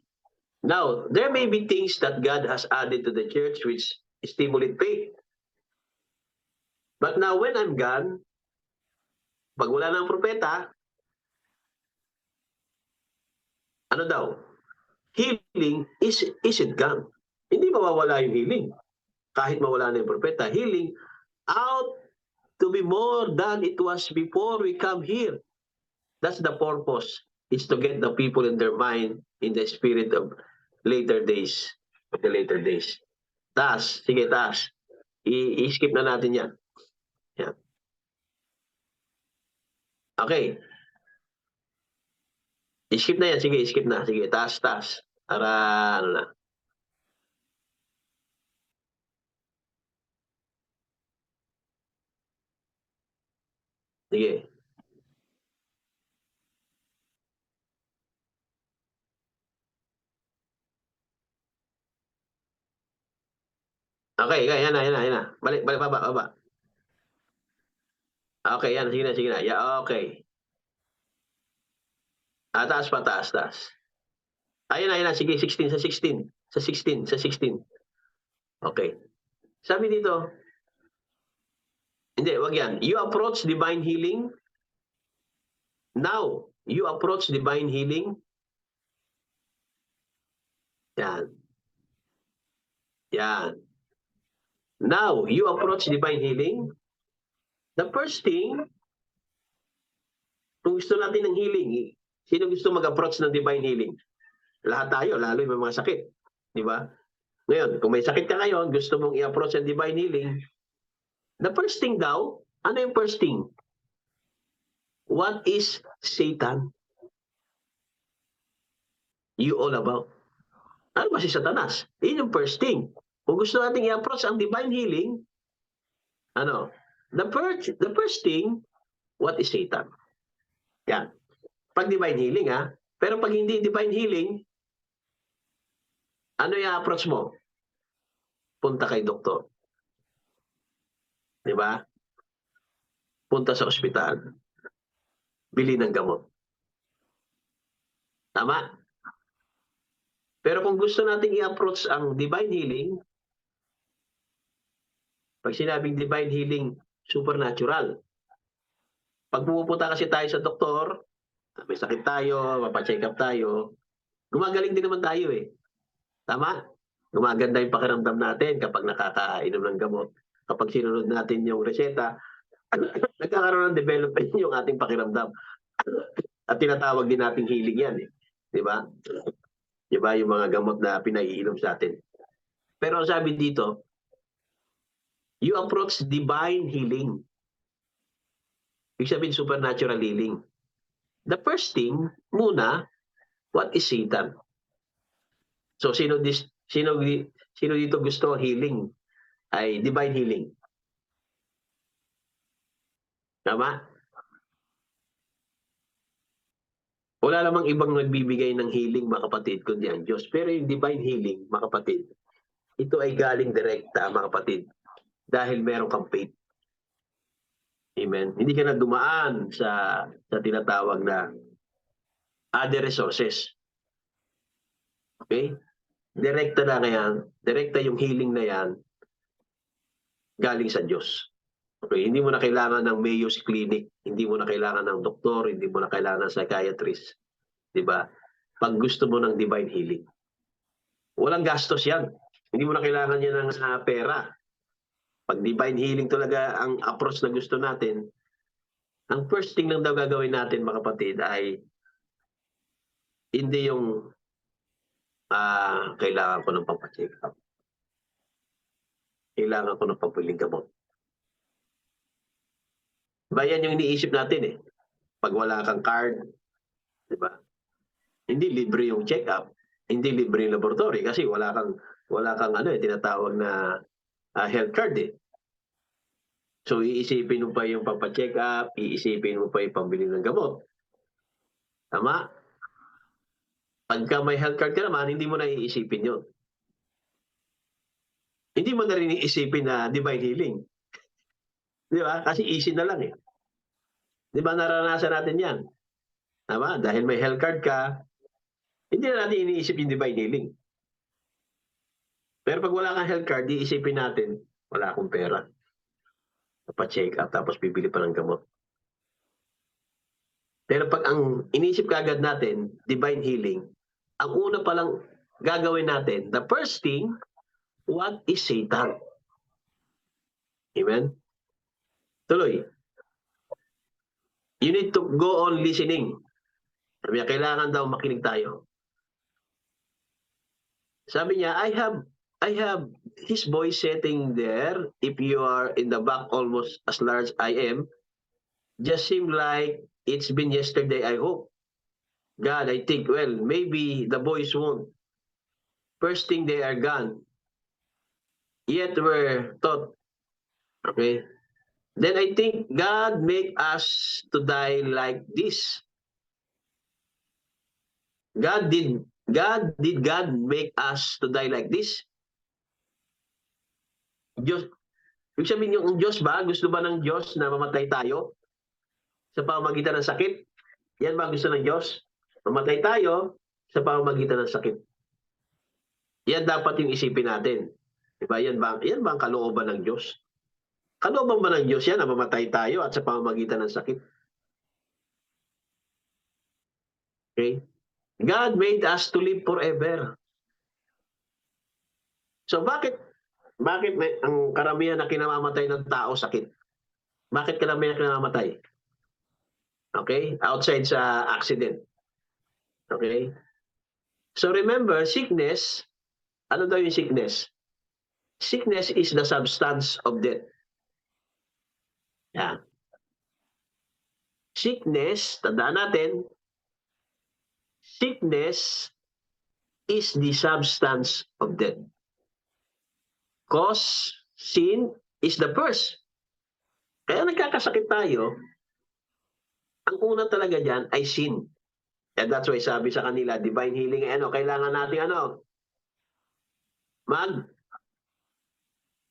Speaker 1: Now, there may be things that God has added to the church which stimulate faith. But now, when I'm gone, pag wala ng propeta, ano daw? Healing isn't gone. Hindi mawawala yung healing. Kahit mawala na yung propeta, healing out to be more than it was before we come here. That's the purpose, is to get the people in their mind in the spirit of later days. The later days. Taas. Sige, taas. I-skip na natin yan. Yan. Okay. I-skip na yan, sige skip na, sige taas, taas. Para ano na. Sige. Okay, yan na, yan na, yan na. Balik, balik, baba, baba. Okay, yan, sige na, yeah, okay. Taas pa, taas, taas. Ayun na, sige 16, sa 16. Sa 16, sa 16. Okay. Sabi dito, hindi, wag yan. You approach divine healing. Now, you approach divine healing. Yan. Yan. Now, you approach divine healing. The first thing, kung gusto natin ng healing, sino gusto mag-approach ng divine healing? Lahat tayo, lalo yung mga sakit. Di ba? Ngayon, kung may sakit ka ngayon, gusto mong i-approach ang divine healing, the first thing daw, ano yung first thing? What is Satan? You all about. Ano ba si Satanas? Yun yung first thing. Kung gusto nating i-approach ang divine healing, ano? The first thing, what is Satan? Yan. Pag divine healing, ha? Pero pag hindi divine healing, ano yung approach mo? Punta kay doktor. Di ba? Punta sa ospital. Bili ng gamot. Tama? Pero kung gusto nating i-approach ang divine healing, pag sinabing divine healing, supernatural. Pag pumupunta kasi tayo sa doktor, may sakit tayo, mapacheck up tayo, gumagaling din naman tayo eh. Tama? Gumaganda yung pakiramdam natin kapag nakakainom ng gamot. Kapag sinunod natin yung reseta, nagkakaroon ng development yung ating pakiramdam. At tinatawag din nating healing yan eh. Di ba? Di ba yung mga gamot na pinaiinom sa atin. Pero ang sabi dito, you approach divine healing. Ibig sabihin supernatural healing. The first thing, muna, what is Satan? So sino dito gusto healing? Ay divine healing. Tama? Wala namang ibang nagbibigay ng healing, mga kapatid, kundi ang Diyos. Pero yung divine healing, mga kapatid, ito ay galing direkta, mga kapatid, dahil meron kang faith. Amen. Hindi ka na dumaan sa tinatawag na other resources. Okay? Direkta na yan, direkta yung healing na yan, galing sa Diyos. Okay, hindi mo na kailangan ng Mayo's Clinic, hindi mo na kailangan ng doktor, hindi mo na kailangan ng psychiatrist, 'di ba? Pag gusto mo ng divine healing. Walang gastos 'yan. Hindi mo na kailangan yan ng pera. Pag divine healing talaga ang approach na gusto natin, ang first thing lang daw gagawin natin, mga kapatid, ay hindi yung kailangan ko ng pampacheck up. Kailangan ko ng pambiling gamot. Diba yan yung iniisip natin eh. Pag wala kang card, di ba? Hindi libre yung check-up, hindi libre yung laboratory kasi wala kang tinatawag na health card eh. So iisipin mo pa yung papa-check up, iisipin mo pa yung pambili ng gamot. Tama? Pagka may health card ka naman, hindi mo na iisipin yun. Hindi mo na rin iisipin na divine healing. Di ba? Kasi easy na lang eh. Di ba naranasan natin yan? Tama? Dahil may health card ka, hindi na natin iniisip yung divine healing. Pero pag wala kang health card, iisipin natin, wala akong pera. Pa-check up, tapos bibili pa ng gamot. Pero pag ang iniisip kagad natin, divine healing, ang una palang gagawin natin, the first thing, what is Satan? Amen? Tuloy. You need to go on listening. Sabi niya, kailangan daw makinig tayo. Sabi niya, I have his voice sitting there. If you are in the back almost as large I am, just seem like it's been yesterday, I hope. God, I think, well, maybe the boys won't. First thing, they are gone. Yet we're taught, okay? Then I think God make us to die like this. God make us to die like this? Diyos, ibig sabihin yung Diyos ba, gusto ba ng Diyos na mamatay tayo sa pamamagitan ng sakit? Yan ba gusto ng Diyos? Mamatay tayo sa pamamagitan ng sakit. Yan dapat yung isipin natin. Diba? Yan ba ang kalooban ng Diyos? Kalooban ba ng Diyos yan na mamatay tayo at sa pamamagitan ng sakit? Okay? God made us to live forever. So bakit ang karamihan na kinamamatay ng tao sakit? Bakit karamihan na kinamamatay? Okay? Outside sa accident. Okay? So remember, sickness, ano daw yung sickness? Sickness is the substance of death. Yeah. Sickness, tandaan natin, sickness is the substance of death. Cause, sin is the first. Kaya nagkakasakit tayo, ang una talaga dyan ay sin. And that's why sabi sa kanila, divine healing, kailangan natin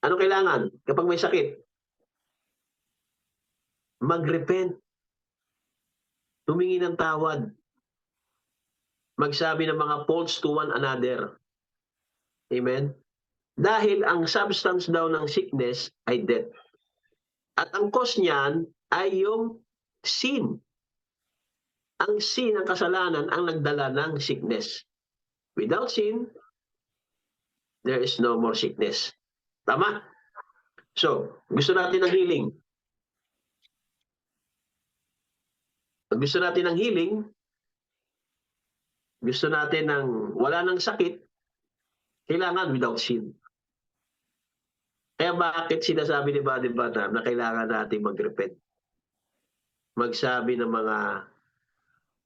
Speaker 1: ano kailangan kapag may sakit? Mag-repent. Humingi ng tawad. Magsabi ng mga faults to one another. Amen? Dahil ang substance daw ng sickness ay death. At ang cause niyan ay yung sin. Ang sin, ang kasalanan, ang nagdala ng sickness. Without sin, there is no more sickness. Tama? So, gusto natin ng healing. Pag gusto natin ng healing, gusto natin ng wala ng sakit, kailangan without sin. Kaya bakit sinasabi ni Buddy Banham na kailangan natin mag-repent? Magsabi ng mga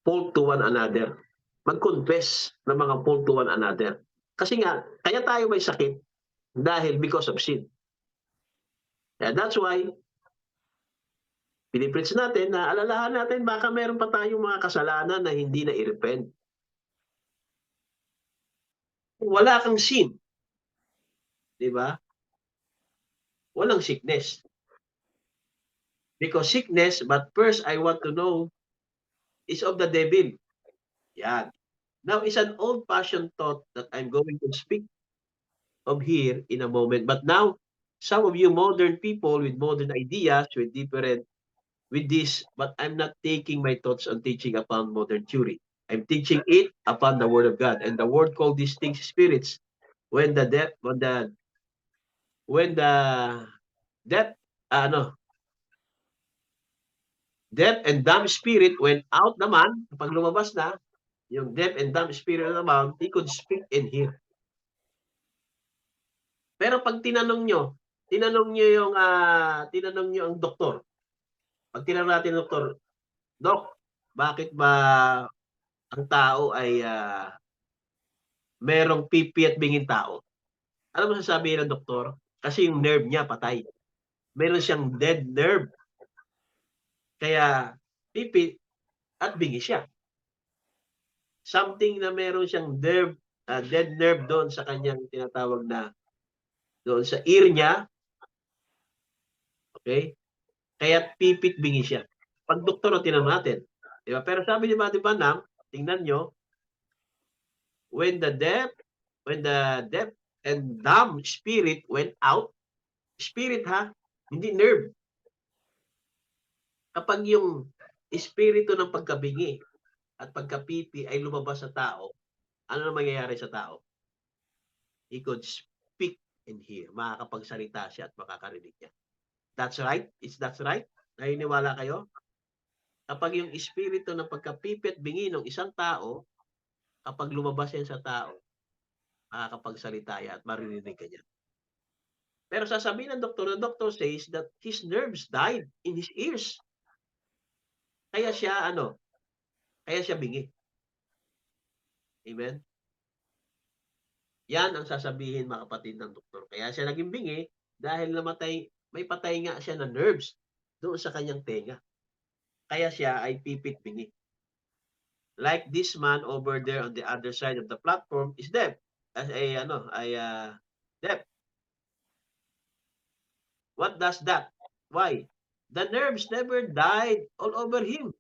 Speaker 1: fault to one another. Mag-confess ng mga fault to one another. Kasi nga, kaya tayo may sakit dahil because of sin. Kaya that's why, pinipreach natin na alalahan natin baka meron pa tayong mga kasalanan na hindi na i-repent. Kung wala kang sin, di ba? Walang sickness. Because sickness, but first I want to know, is of the devil. Yan. Now, it's an old-fashioned thought that I'm going to speak of here in a moment. But now, some of you modern people with modern ideas, with this, but I'm not taking my thoughts on teaching upon modern theory. I'm teaching it upon the Word of God. And the Word called these things spirits. When the death, deaf and dumb spirit went out naman, kapag lumabas na, yung deaf and dumb spirit naman, he could speak and hear. Pero pag tinanong nyo ang doktor, pag tinanong natin ang doktor, Dok, bakit ba ang tao ay merong pipi at binging tao? Ano mo sasabihin ng doktor? Kasi yung nerve niya patay. Meron siyang dead nerve. Kaya pipi at bingi siya. Something na meron siyang dead nerve doon sa kanyang tinatawag na doon sa ear niya. Okay? Kaya pipit bingi siya. Pag doktor o tinanong natin. Diba? Pero sabi ni Buddy Banham, tingnan nyo, when the deaf and dumb spirit went out, spirit hindi nerve. Kapag yung espiritu ng pagkabingi at pagkapipi ay lumabas sa tao, ano na mangyayari sa tao? He could speak and hear. Makakapagsalita siya at makakarinig niya. That's right? Is that right? Naniniwala kayo? Kapag yung espiritu ng pagkapipi at bingi ng isang tao, kapag lumabas yan sa tao, makakapagsalita yan at maririnig ka niya. Pero sasabihin ng doktor, the doctor says that his nerves died in his ears. Kaya siya bingi. Amen? Yan ang sasabihin mga kapatid ng doktor. Kaya siya naging bingi dahil may patay nga siya na nerves doon sa kanyang tenga. Kaya siya ay pipit bingi. Like this man over there on the other side of the platform is deaf. As a deaf. What does that? Why? The nerves never died all over him.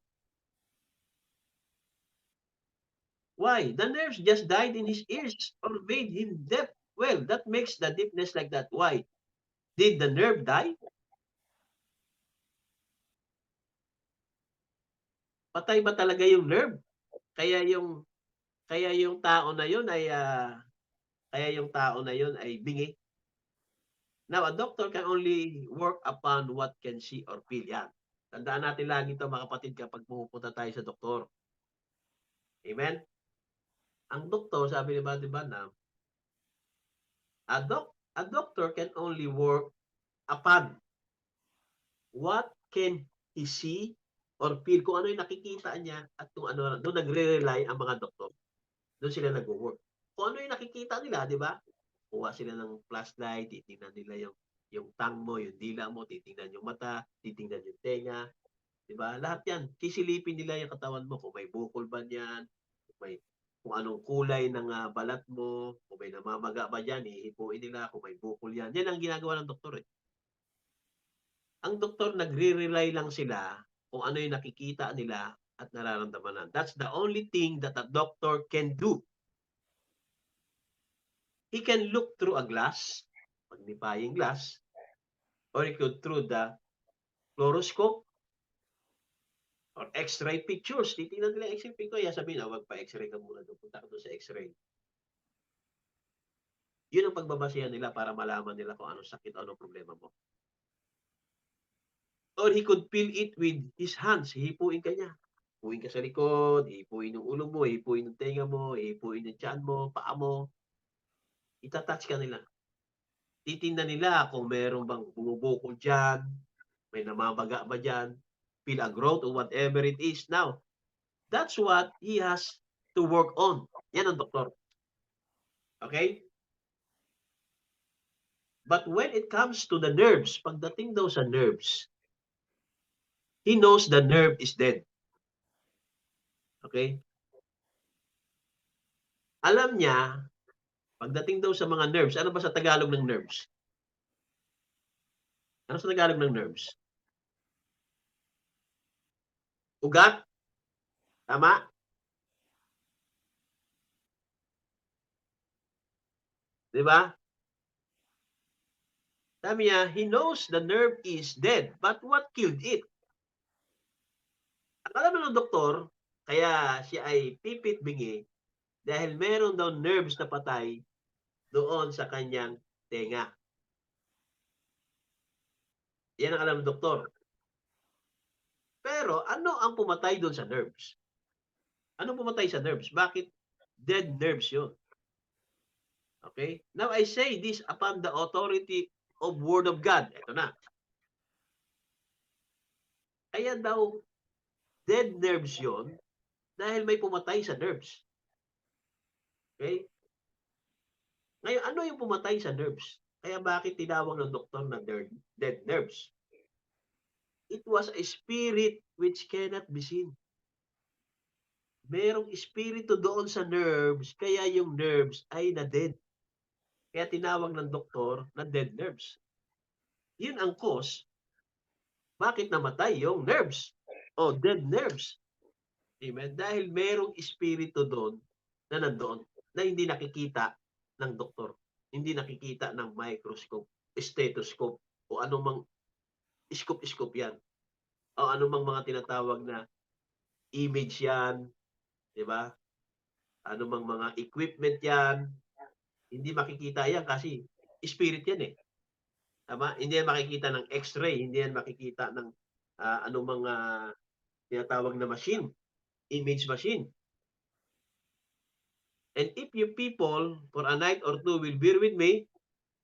Speaker 1: Why? The nerves just died in his ears or made him deaf. Well, that makes the deafness like that. Why? Did the nerve die? Patay ba talaga yung nerve? Kaya yung kaya yung tao na yun ay kaya yung tao na yun ay bingi. Now, a doctor can only work upon what can see or feel. Yan. Tandaan natin lagi ito mga kapatid kapag pumupunta tayo sa doktor. Amen? Ang doktor, sabi ni Buddy Banham, a doctor can only work upon what can he see or feel. Kung ano yung nakikita niya at kung ano, doon nagre-rely ang mga doktor. Doon sila nag-work. Kung ano yung nakikita nila, di ba? Kuha sila ng flashlight, titingnan nila yung tongue mo, yung dila mo, titingnan yung mata, titingnan yung tenga, 'di ba? Lahat 'yan, sisilipin nila yung katawan mo kung may bukol ba niyan, kung anong kulay ng balat mo, kung may namamaga ba diyan, hihipuin nila kung may bukol 'yan. 'Yan ang ginagawa ng doktor, eh. Ang doktor nagre-rely lang sila kung ano yung nakikita nila at nararamdaman. That's the only thing that a doctor can do. He can look through a glass, magnifying glass, or he could through the fluoroscope or X-ray pictures. Titingnan nila yung X-ray picture. Kaya sabihin, magpa-X-ray ka muna doon. Punta ka doon sa X-ray. Yun ang pagbabasehan nila para malaman nila kung anong sakit o anong problema mo. Or he could feel it with his hands. Hihipuin ka niya. Hihipuin ka sa likod, hihipuin yung ulo mo, hihipuin yung tenga mo, hihipuin yung tiyan mo, paa mo. Itatouch ka nila. Titingnan nila kung meron bang bumubukol dyan, may namamaga ba dyan, feel a growth or whatever it is. Now, that's what he has to work on. Yan ang doktor. Okay? But when it comes to the nerves, pagdating daw sa nerves, he knows the nerve is dead. Okay? Alam niya, pagdating daw sa mga nerves, ano ba sa Tagalog ng nerves? Ano sa Tagalog ng nerves? Ugat? Tama? Di ba? Sabi niya, he knows the nerve is dead, but what killed it? Ang alam ng doktor, kaya siya ay pipit bingi dahil meron daw nerves na patay doon sa kanyang tenga. Yan ang alam ng doktor. Pero ano ang pumatay doon sa nerves? Ano pumatay sa nerves? Bakit dead nerves yun? Okay? Now I say this upon the authority of Word of God. Ito na. Kaya daw dead nerves yon dahil may pumatay sa nerves. Okay? Ngayon, ano yung pumatay sa nerves? Kaya bakit tinawag ng doktor na dead nerves? It was a spirit which cannot be seen. Merong espiritu doon sa nerves, kaya yung nerves ay na-dead. Kaya tinawag ng doktor na dead nerves. Yun ang cause, bakit namatay yung nerves o dead nerves. Amen? Dahil merong espiritu doon na nandoon na hindi nakikita ng doktor. Hindi nakikita ng microscope, stethoscope, o anumang scope yan. O anumang mga tinatawag na image yan, di ba? Anumang mga equipment yan, hindi makikita yan kasi spirit yan eh. Tama? Hindi yan makikita ng x-ray, hindi yan makikita ng anumang tinatawag na machine, image machine. And if you people for a night or two will bear with me,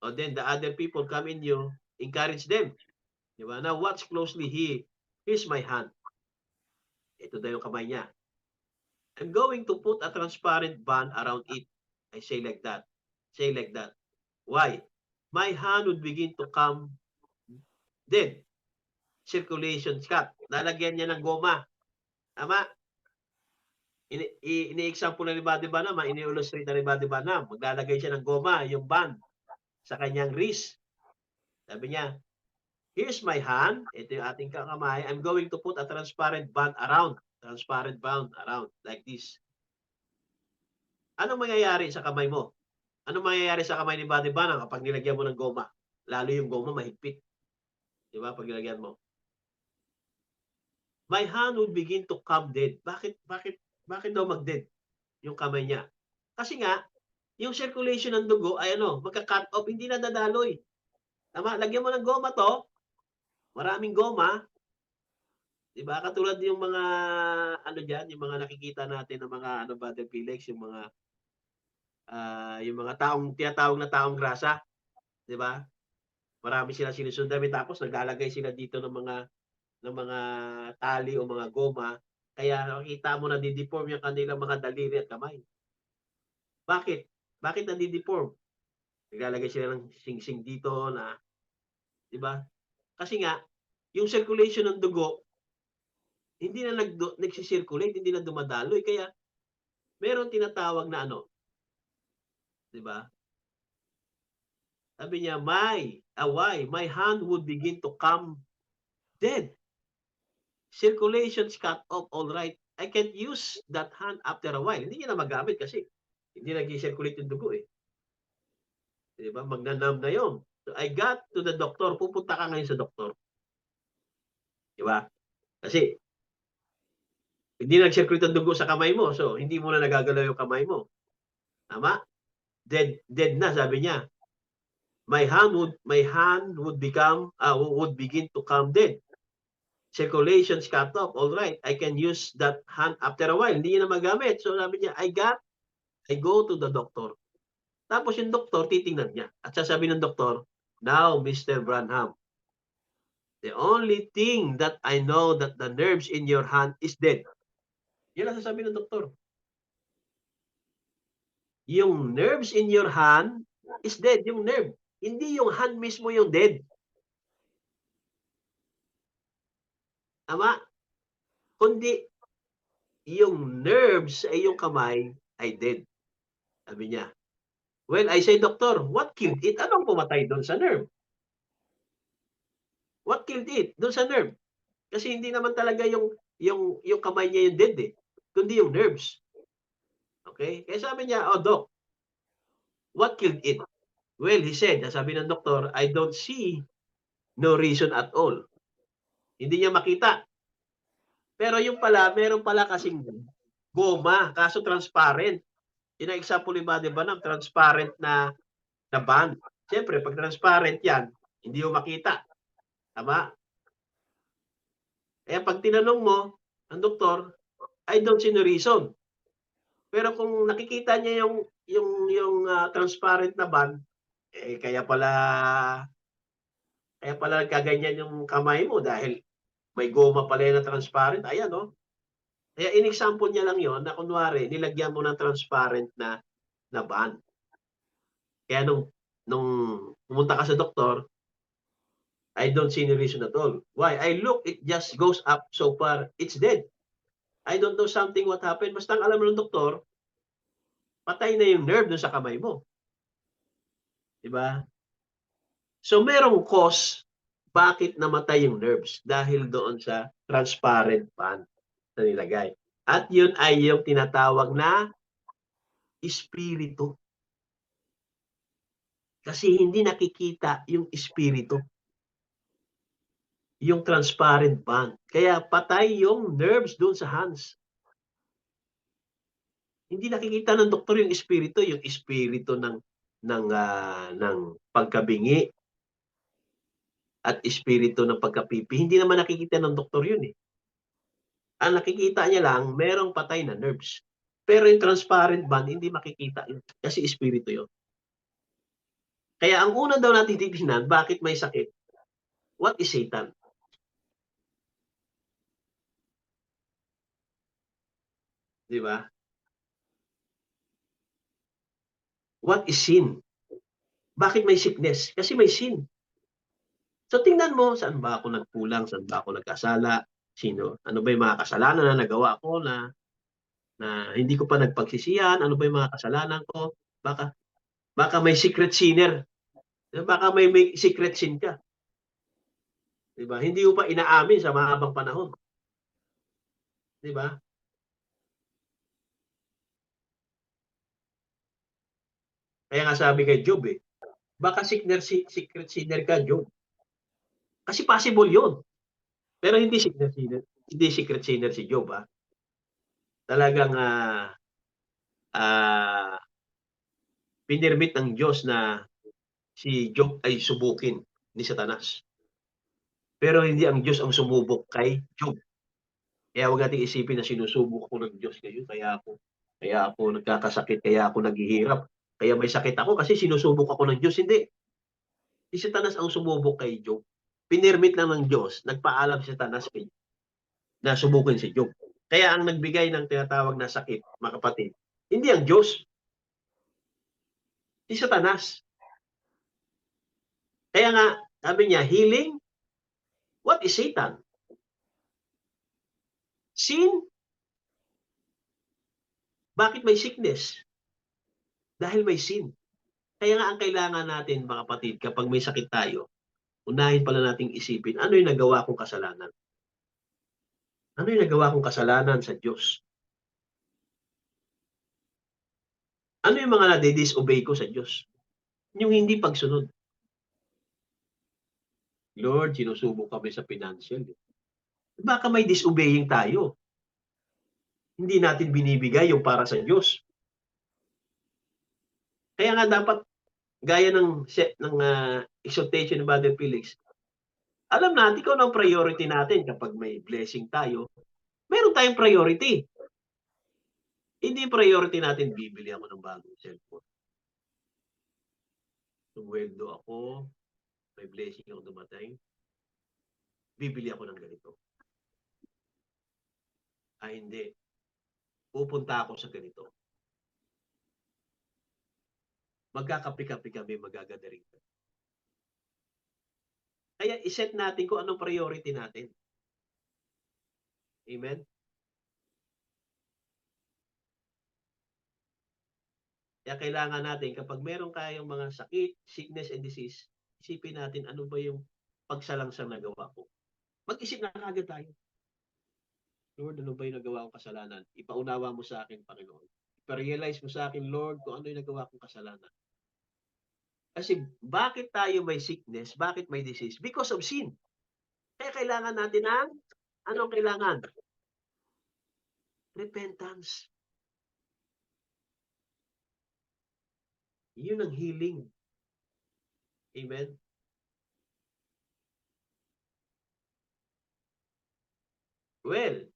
Speaker 1: or then the other people come in you, encourage them. Diba? Now watch closely. Here's my hand. Ito daw yung kamay niya. I'm going to put a transparent band around it. I say like that. Say like that. Why? My hand would begin to come dead. Circulation cut. Lalagyan niya ng goma. Tama? Ini-example na ni Buddy Banam, ini-illustrate na ni Buddy Banam. Maglalagay siya ng goma, yung band, sa kanyang wrist. Sabi niya, here's my hand. Ito yung ating kamay. I'm going to put a transparent band around. Transparent band around. Like this. Anong mangyayari sa kamay mo? Anong mangyayari sa kamay ni Buddy Banam kapag nilagyan mo ng goma? Lalo yung goma mahigpit. Di ba? Pag nilagyan mo. My hand would begin to come dead. Bakit daw mag-dead yung kamay niya? Kasi nga, yung circulation ng dugo ay magka-cut off, hindi na dadaloy. Tama? Lagyan mo ng goma to, maraming goma, 'di ba? Katulad yung mga diyan, yung mga nakikita natin ng mga Brother Felix, yung mga tinatawag na taong grasa, 'di ba? Marami silang sinusundan tapos naglalagay sila dito ng mga tali o mga goma, kaya nakikita mo nade-deform yung kanilang mga daliri at kamay. Bakit? Bakit nade-deform? Naglalagay sila ng singsing dito na, 'di ba? Kasi nga, yung circulation ng dugo, hindi na nagsi-circulate, hindi na dumadaloy. Kaya, meron tinatawag na 'di ba? Sabi niya, why? My hand would begin to come dead. Circulation's cut off, all right. I can't use that hand after a while. Hindi niya na magamit kasi hindi nag-circulate yung dugo eh. 'Di ba? Magnanumb na yon. So I got to the doctor. Pupunta ka ngayon sa doktor. 'Di ba? Kasi hindi nag-circulate ang dugo sa kamay mo. So hindi mo na nagagalaw yung kamay mo. Tama? Dead na sabi niya. My hand would begin to come dead. Circulation's cut off. All right, I can use that hand after a while. Hindi niya na magamit. So sabi niya, I go to the doctor. Tapos yung doktor, titingnan niya. At sasabihin ng doktor, now, Mr. Branham, the only thing that I know that the nerves in your hand is dead. Yan ang sasabihin ng doktor. Yung nerves in your hand is dead. Yung nerve. Hindi yung hand mismo yung dead. Tama? Kundi yung nerves ay yung kamay ay dead. Sabi niya. Well, I say, Doctor, what killed it? Anong pumatay doon sa nerve? What killed it? Doon sa nerve. Kasi hindi naman talaga yung kamay niya yung dead eh. Kundi yung nerves. Okay? Kaya sabi niya, oh Doc, what killed it? Well, he said, sabi ng doktor, I don't see no reason at all. Hindi niya makita. Pero yung pala, meron pala kasing goma, kaso transparent. Yun ang example ni Buddy Banam, transparent na band. Siyempre, pag transparent yan, hindi mo makita. Tama? Kaya pag tinanong mo, ang doktor, I don't see no reason. Pero kung nakikita niya yung transparent na band, kaya pala nagkaganyan yung kamay mo dahil may goma pala na transparent. Ayan, no? Kaya in-example niya lang yon na kunwari, nilagyan mo ng transparent na band. Kaya nung pumunta ka sa doktor, I don't see any reason at all. Why? I look, it just goes up so far. It's dead. I don't know something what happened. Basta ang alam mo ng doktor, patay na yung nerve doon sa kamay mo. Diba? So merong cause bakit namatay yung nerves dahil doon sa transparent band na nilagay. At yun ay yung tinatawag na espiritu. Kasi hindi nakikita yung espiritu. Yung transparent band. Kaya patay yung nerves doon sa hands. Hindi nakikita ng doktor yung espiritu ng pagkabingi at espiritu ng pagkapipi. Hindi naman nakikita ng doktor yun eh. Ang nakikita niya lang, merong patay na nerves. Pero yung transparent band, hindi makikita yun. Kasi espiritu yun. Kaya ang una daw natin titignan, bakit may sakit? What is Satan? Di ba? What is sin? Bakit may sickness? Kasi may sin. So tingnan mo, saan ba ako nagkulang, saan ba ako nagkasala, ano ba yung mga kasalanan na nagawa ko na hindi ko pa nagpagsisihan, ano ba yung mga kasalanan ko? Baka may secret sinner, baka may secret sin ka. 'Di ba? Hindi mo pa inaamin sa mahabang panahon, 'di ba? Kaya nga sabi kay Job baka secret sinner ka, Job. Kasi possible 'yun. Pero hindi secret sinner si Job, Talagang ah, pinirmit ng Diyos na si Job ay subukin ni Satanas. Pero hindi ang Diyos ang sumubok kay Job. Kaya huwag nating isipin na sinusubok ako ng Diyos ngayon, kaya ako nagkakasakit, kaya ako naghihirap, kaya may sakit ako kasi sinusubok ako ng Diyos. Hindi. Si Satanas ang sumubok kay Job. Pinirmit lang ng Diyos, nagpaalam si Satanas na subukin si Job. Kaya ang nagbigay ng tinatawag na sakit, mga kapatid, hindi ang Diyos, si Satanas. Kaya nga, sabi niya, healing, what is Satan? Sin, bakit may sickness? Dahil may sin. Kaya nga ang kailangan natin, mga kapatid, kapag may sakit tayo, unahin pala nating isipin, ano yung nagawa kong kasalanan? Ano yung nagawa kong kasalanan sa Diyos? Ano yung mga nade-disobey ko sa Diyos? Yung hindi pagsunod. Lord, sinusubok kami sa financial. Baka may disobeying tayo. Hindi natin binibigay yung para sa Diyos. Kaya nga dapat, gaya ng exhortation ni Brother Felix, alam natin kung anong priority natin kapag may blessing tayo. Meron tayong priority. Hindi priority natin, bibili ako ng bagong cellphone. Sumweldo ako, may blessing ako dumating, bibili ako ng ganito. Hindi. Pupunta ako sa ganito. Magkakapi-kapi kami, magagadaring. Kaya iset natin kung anong priority natin. Amen? Kaya kailangan natin, kapag meron kayong mga sakit, sickness and disease, isipin natin ano ba yung pagsalangsang nagawa ko. Mag-isip na kagad tayo. Lord, ano ba yung nagawa kong kasalanan? Ipaunawa mo sa akin, Panginoon. Ipa-realize mo sa akin, Lord, kung ano yung nagawa kong kasalanan. Kasi bakit tayo may sickness? Bakit may disease? Because of sin. Kaya kailangan natin anong kailangan? Repentance. Yun ang healing. Amen? Well,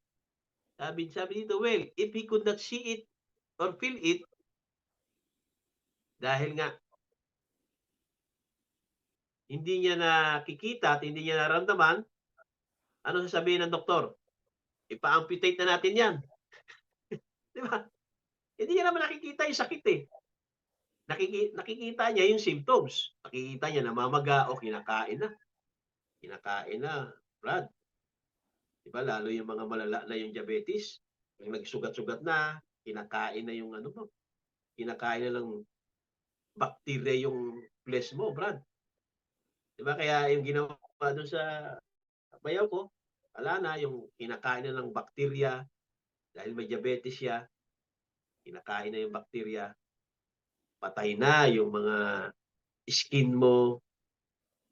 Speaker 1: sabi dito, if he could not see it or feel it, dahil nga hindi niya nakikita at hindi niya nararamdaman, ano sasabihin ng doktor? Ipa-amputate na natin yan. Di ba? Hindi niya naman nakikita yung sakit Nakikita niya yung symptoms. Nakikita niya namamaga o kinakain na. Kinakain na, Brad. Diba, lalo yung mga malala na yung diabetes, yung nagsugat-sugat na, kinakain na yung kinakain na lang bacteria yung flesh mo, Brad. Diba, kaya yung ginawa doon sa bayaw ko, wala na, yung kinakain na ng bacteria, dahil may diabetes siya, kinakain na yung bacteria, patay na yung mga skin mo,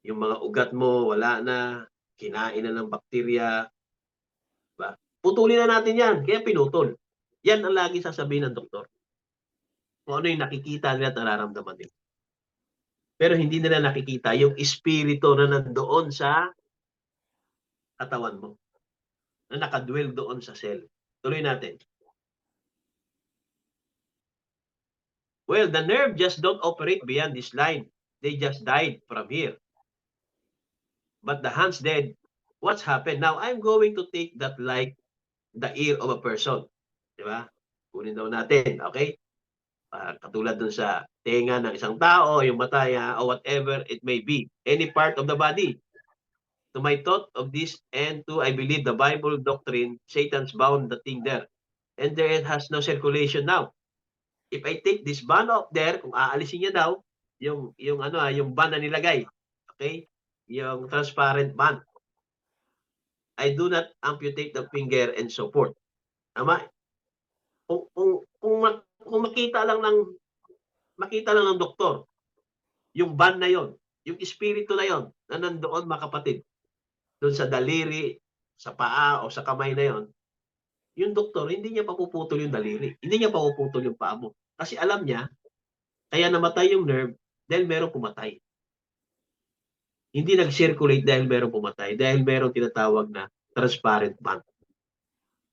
Speaker 1: yung mga ugat mo, wala na, kinain na ng bacteria. Diba? Putulin na natin yan, kaya pinutol. Yan ang lagi sasabihin ng doktor. Kung ano yung nakikita nila at nararamdaman nila. Pero hindi nila nakikita yung espiritu na nandoon sa katawan mo. Na nakadwell doon sa cell. Tuloy natin. Well, the nerve just don't operate beyond this line. They just died from here. But the hands dead. What's happened? Now, I'm going to take that like the ear of a person. Diba? Kunin daw natin, okay? Katulad dun sa tenga ng isang tao, yung mata niya, or whatever it may be, any part of the body. To my thought of this and to I believe the Bible doctrine, Satan's bound the thing there. And there it has no circulation now. If I take this band off there, kung aalisin niya daw, yung ano yung band na nilagay, okay? Yung transparent band. I do not amputate the finger and so forth. Tama? Kung makita lang ng doktor yung band na yon, yung espiritu na yon na nandoon mga kapatid, doon sa daliri, sa paa o sa kamay na yon, yung doktor hindi niya papuputol yung daliri, hindi niya papuputol yung paa mo. Kasi alam niya, kaya namatay yung nerve dahil merong pumatay. Hindi nag-circulate dahil merong pumatay, dahil merong tinatawag na transparent band.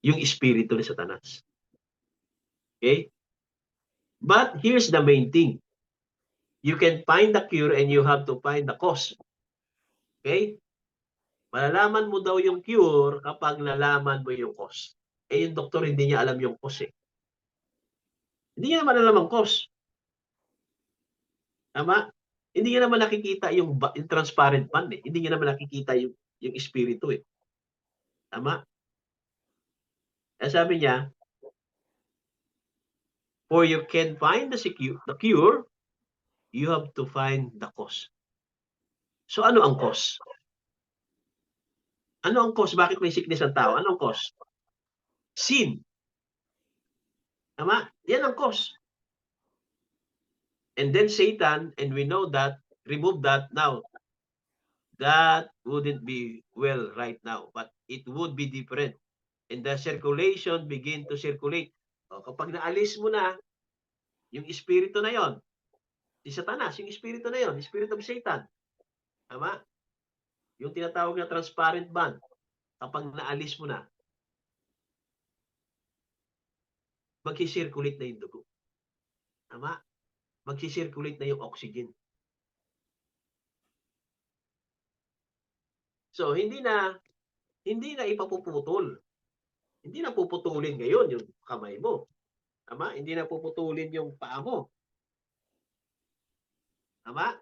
Speaker 1: Yung espiritu ni Satanas. Okay? But here's the main thing. You can find the cure and you have to find the cause. Okay? Malalaman mo daw yung cure kapag nalaman mo yung cause. Eh yung doktor hindi niya alam yung cause eh. Hindi niya naman alam ang cause. Tama? Hindi niya naman nakikita yung transparent band eh. Hindi niya naman nakikita yung espiritu eh. Tama? Kaya sabi niya, for you can find the cure, you have to find the cause. So ano ang cause? Ano ang cause? Bakit may sickness ang tao? Ano ang cause? Sin. Tama? Yan ang cause. And then Satan, and we know that, remove that now. That wouldn't be well right now, but it would be different. And the circulation begin to circulate. O, kapag naalis mo na yung espiritu na yon, si Satanas, yung espiritu na yon, spirit of Satan. Tama? Yung tinatawag na transparent band, kapag naalis mo na, mag-circulate na yung dugo. Tama? Mag-circulate na yung oxygen. So, hindi na ipapuputol. Hindi na puputulin ngayon yung kamay mo. Tama? Hindi na puputulin yung paa mo. Tama?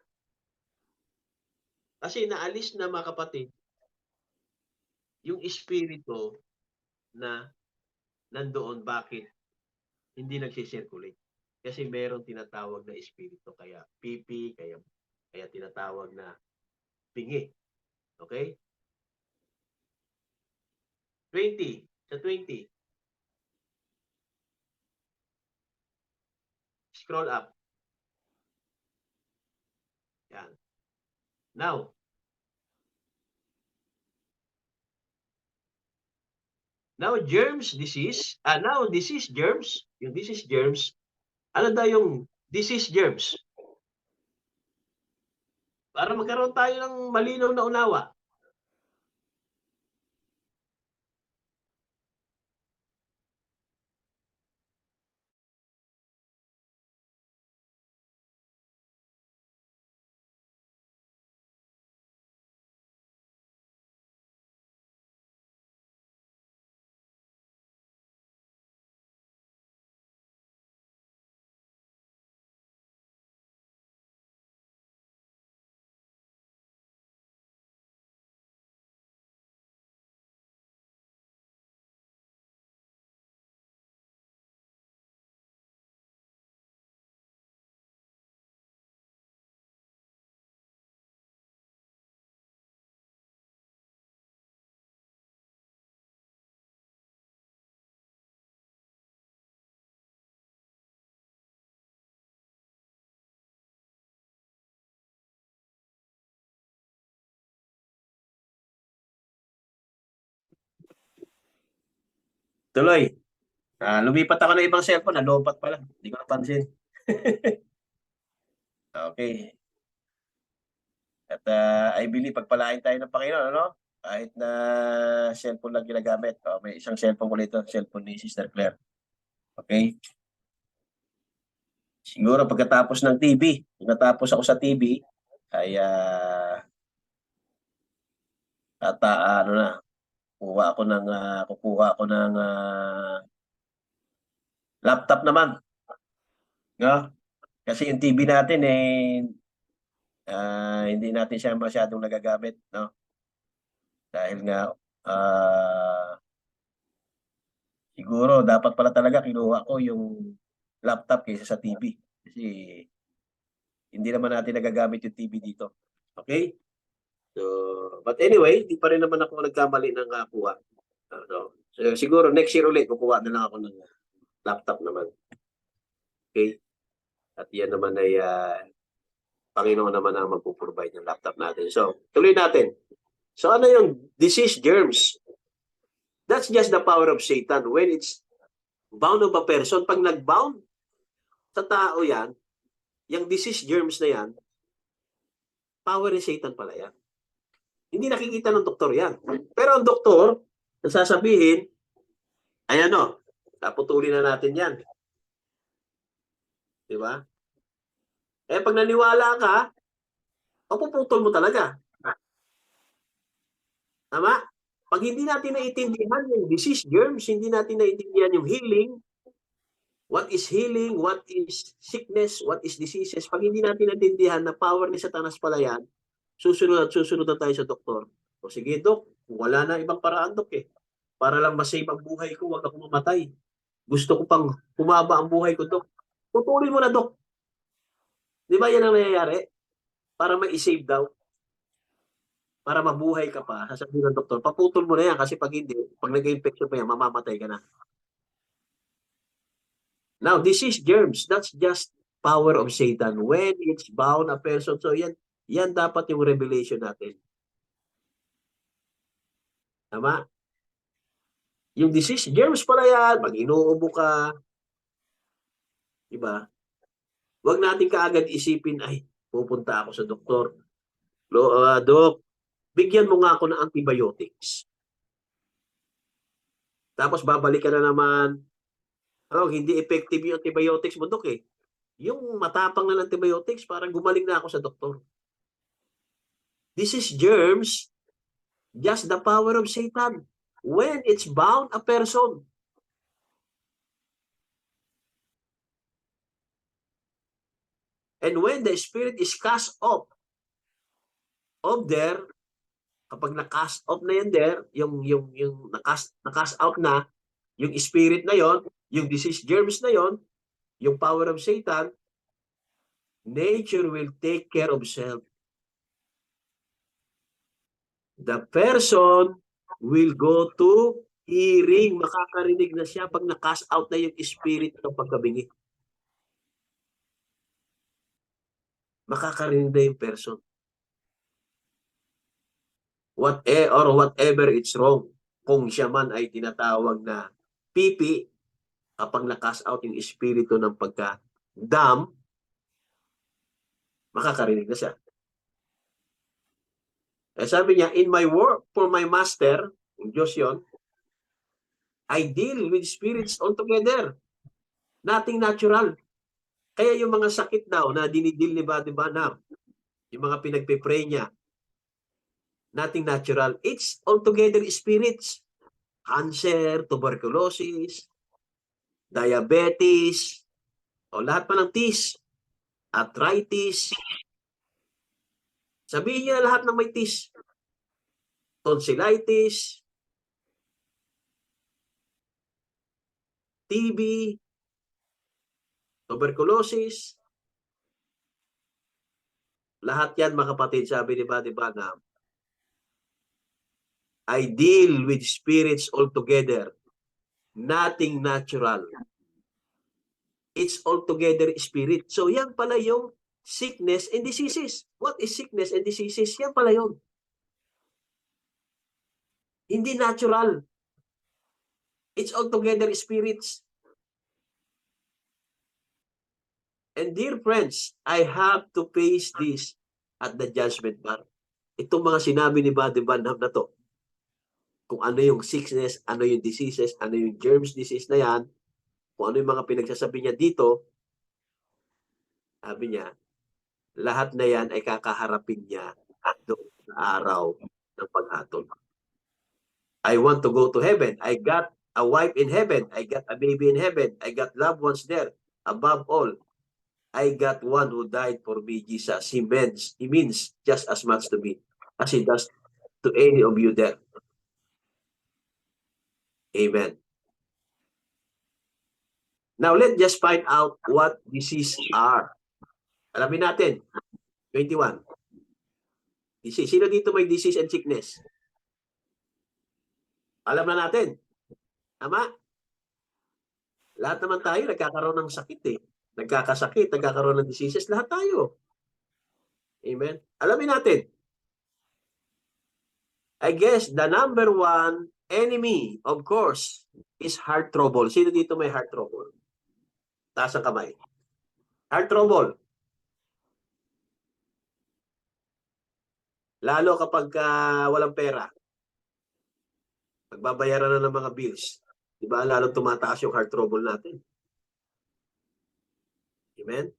Speaker 1: Kasi naalis na mga kapatid, yung espiritu na nandoon, bakit hindi nagsisirculate? Kasi merong tinatawag na espiritu, kaya pipi, kaya tinatawag na pingi. Okay? 20. Sa 20. Scroll up. Yan. Now germs, disease, now disease germs, yung disease germs, ano daw yung disease germs? Para magkaroon tayo ng malinaw na unawa. Tuloy. Lumipat ako ng ibang cellphone, nalopat pala. Hindi ko napansin. Okay. At I believe pagpalain tayo ng Panginoon, ano? Kahit na cellphone lang ginagamit. May isang cellphone ko dito, cellphone ni Sister Claire. Okay? Siguro pagkatapos ng TV, natapos ako sa TV, ay ano na, kukuha ako ng Laptop naman, no? Kasi yung TV natin hindi natin siya masyadong nagagamit, no? Dahil nga ah, siguro dapat pala talaga kinuha ko yung laptop kaysa sa TV. Kasi hindi naman natin nagagamit yung TV dito. Okay? So, but anyway, di pa rin naman ako nagkamali ng kuha. So, siguro next year ulit, kukuha na lang ako ng laptop naman. Okay? At yan naman ay Panginoon naman ang magpo-provide ng laptop natin. So, tuloy natin. So, ano yung disease germs? That's just the power of Satan. When it's bound of a person, pag nag-bound sa tao yan, yung disease germs na yan, power ni Satan pala yan. Hindi nakikita ng doktor yan. Pero ang doktor, nasasabihin, ayan o, naputulin na natin yan. Di ba? Pag naniwala ka, papuputol mo talaga. Tama? Pag hindi natin naiintindihan yung disease germs, hindi natin naiintindihan yung healing, what is healing, what is sickness, what is diseases, pag hindi natin naiintindihan na power ni Satanas pala yan, susunod at susunod na tayo sa doktor. O sige, Dok, wala na ibang paraan, Dok Para lang masave ang buhay ko, wag ako mamatay. Gusto ko pang humaba ang buhay ko, Dok. Putulin mo na, Dok. Di ba yan ang nangyayari? Para ma-save daw. Para mabuhay ka pa, sasabihin ng doktor, paputol mo na yan kasi pag hindi, pag nag-infection pa yan, mamamatay ka na. Now, disease germs, that's just power of Satan. When it's bound a person, so yan dapat yung revelation natin. Tama? Yung disease germs pala yan, pag inuubo ka, diba? Huwag natin kaagad isipin, ay, pupunta ako sa doktor. Dok, bigyan mo nga ako ng antibiotics. Tapos babalik ka na naman, hindi effective yung antibiotics mo, Dok Yung matapang na antibiotics, parang gumaling na ako sa doktor. This is germs, just the power of Satan. When it's bound a person. And when the spirit is cast off of there, kapag na-cast off na yan there, yung na-cast out na, yung spirit na yon, yung disease germs na yon, yung power of Satan, nature will take care of self. The person will go to hearing, makakarinig na siya pag na-cast out na yung spirit ng pagkabingi. Makakarinig na yung person. Whatever it's wrong. Kung siya man ay tinatawag na pipi, kapag na-cast out yung espiritu ng pagka-dam, makakarinig na siya. Sabi niya, in my work for my master, yung Diyos yun, I deal with spirits altogether. Nothing natural. Kaya yung mga sakit daw na dinidil ni Badi Banam, yung mga pinagpipray niya, nothing natural. It's altogether spirits. Cancer, tuberculosis, diabetes, o lahat pa ng tis, arthritis. Sabihin niya lahat ng may tis. Tonsillitis, TB, tuberculosis, lahat yan mga kapatid, sabi ni Badi Banam, I deal with spirits altogether. Nothing natural. It's altogether spirit. So yan pala yung sickness and diseases. What is sickness and diseases? Yan pala yun. Hindi natural. It's altogether spirits. And dear friends, I have to face this at the judgment bar. Itong mga sinabi ni Badi Banam na to, kung ano yung sickness, ano yung diseases, ano yung germs disease na yan, kung ano yung mga pinagsasabi niya dito, sabi niya, lahat na yan ay kakaharapin niya doon sa araw ng paghatol. I want to go to heaven. I got a wife in heaven. I got a baby in heaven. I got loved ones there. Above all, I got one who died for me, Jesus. He means just as much to me as he does to any of you there. Amen. Now, let's just find out what disease are. Alamin natin. 21. Disease. Sino dito may disease and sickness? Alam na natin. Tama? Lahat naman tayo nagkakaroon ng sakit eh. Nagkakasakit, nagkakaroon ng diseases. Lahat tayo. Amen? Alamin natin. I guess the number one enemy, of course, is heart trouble. Sino dito may heart trouble? Taas ang kamay. Heart trouble. Lalo kapag walang pera. Pagbabayaran na ng mga bills. Diba? Lalo tumataas yung heart trouble natin. Amen?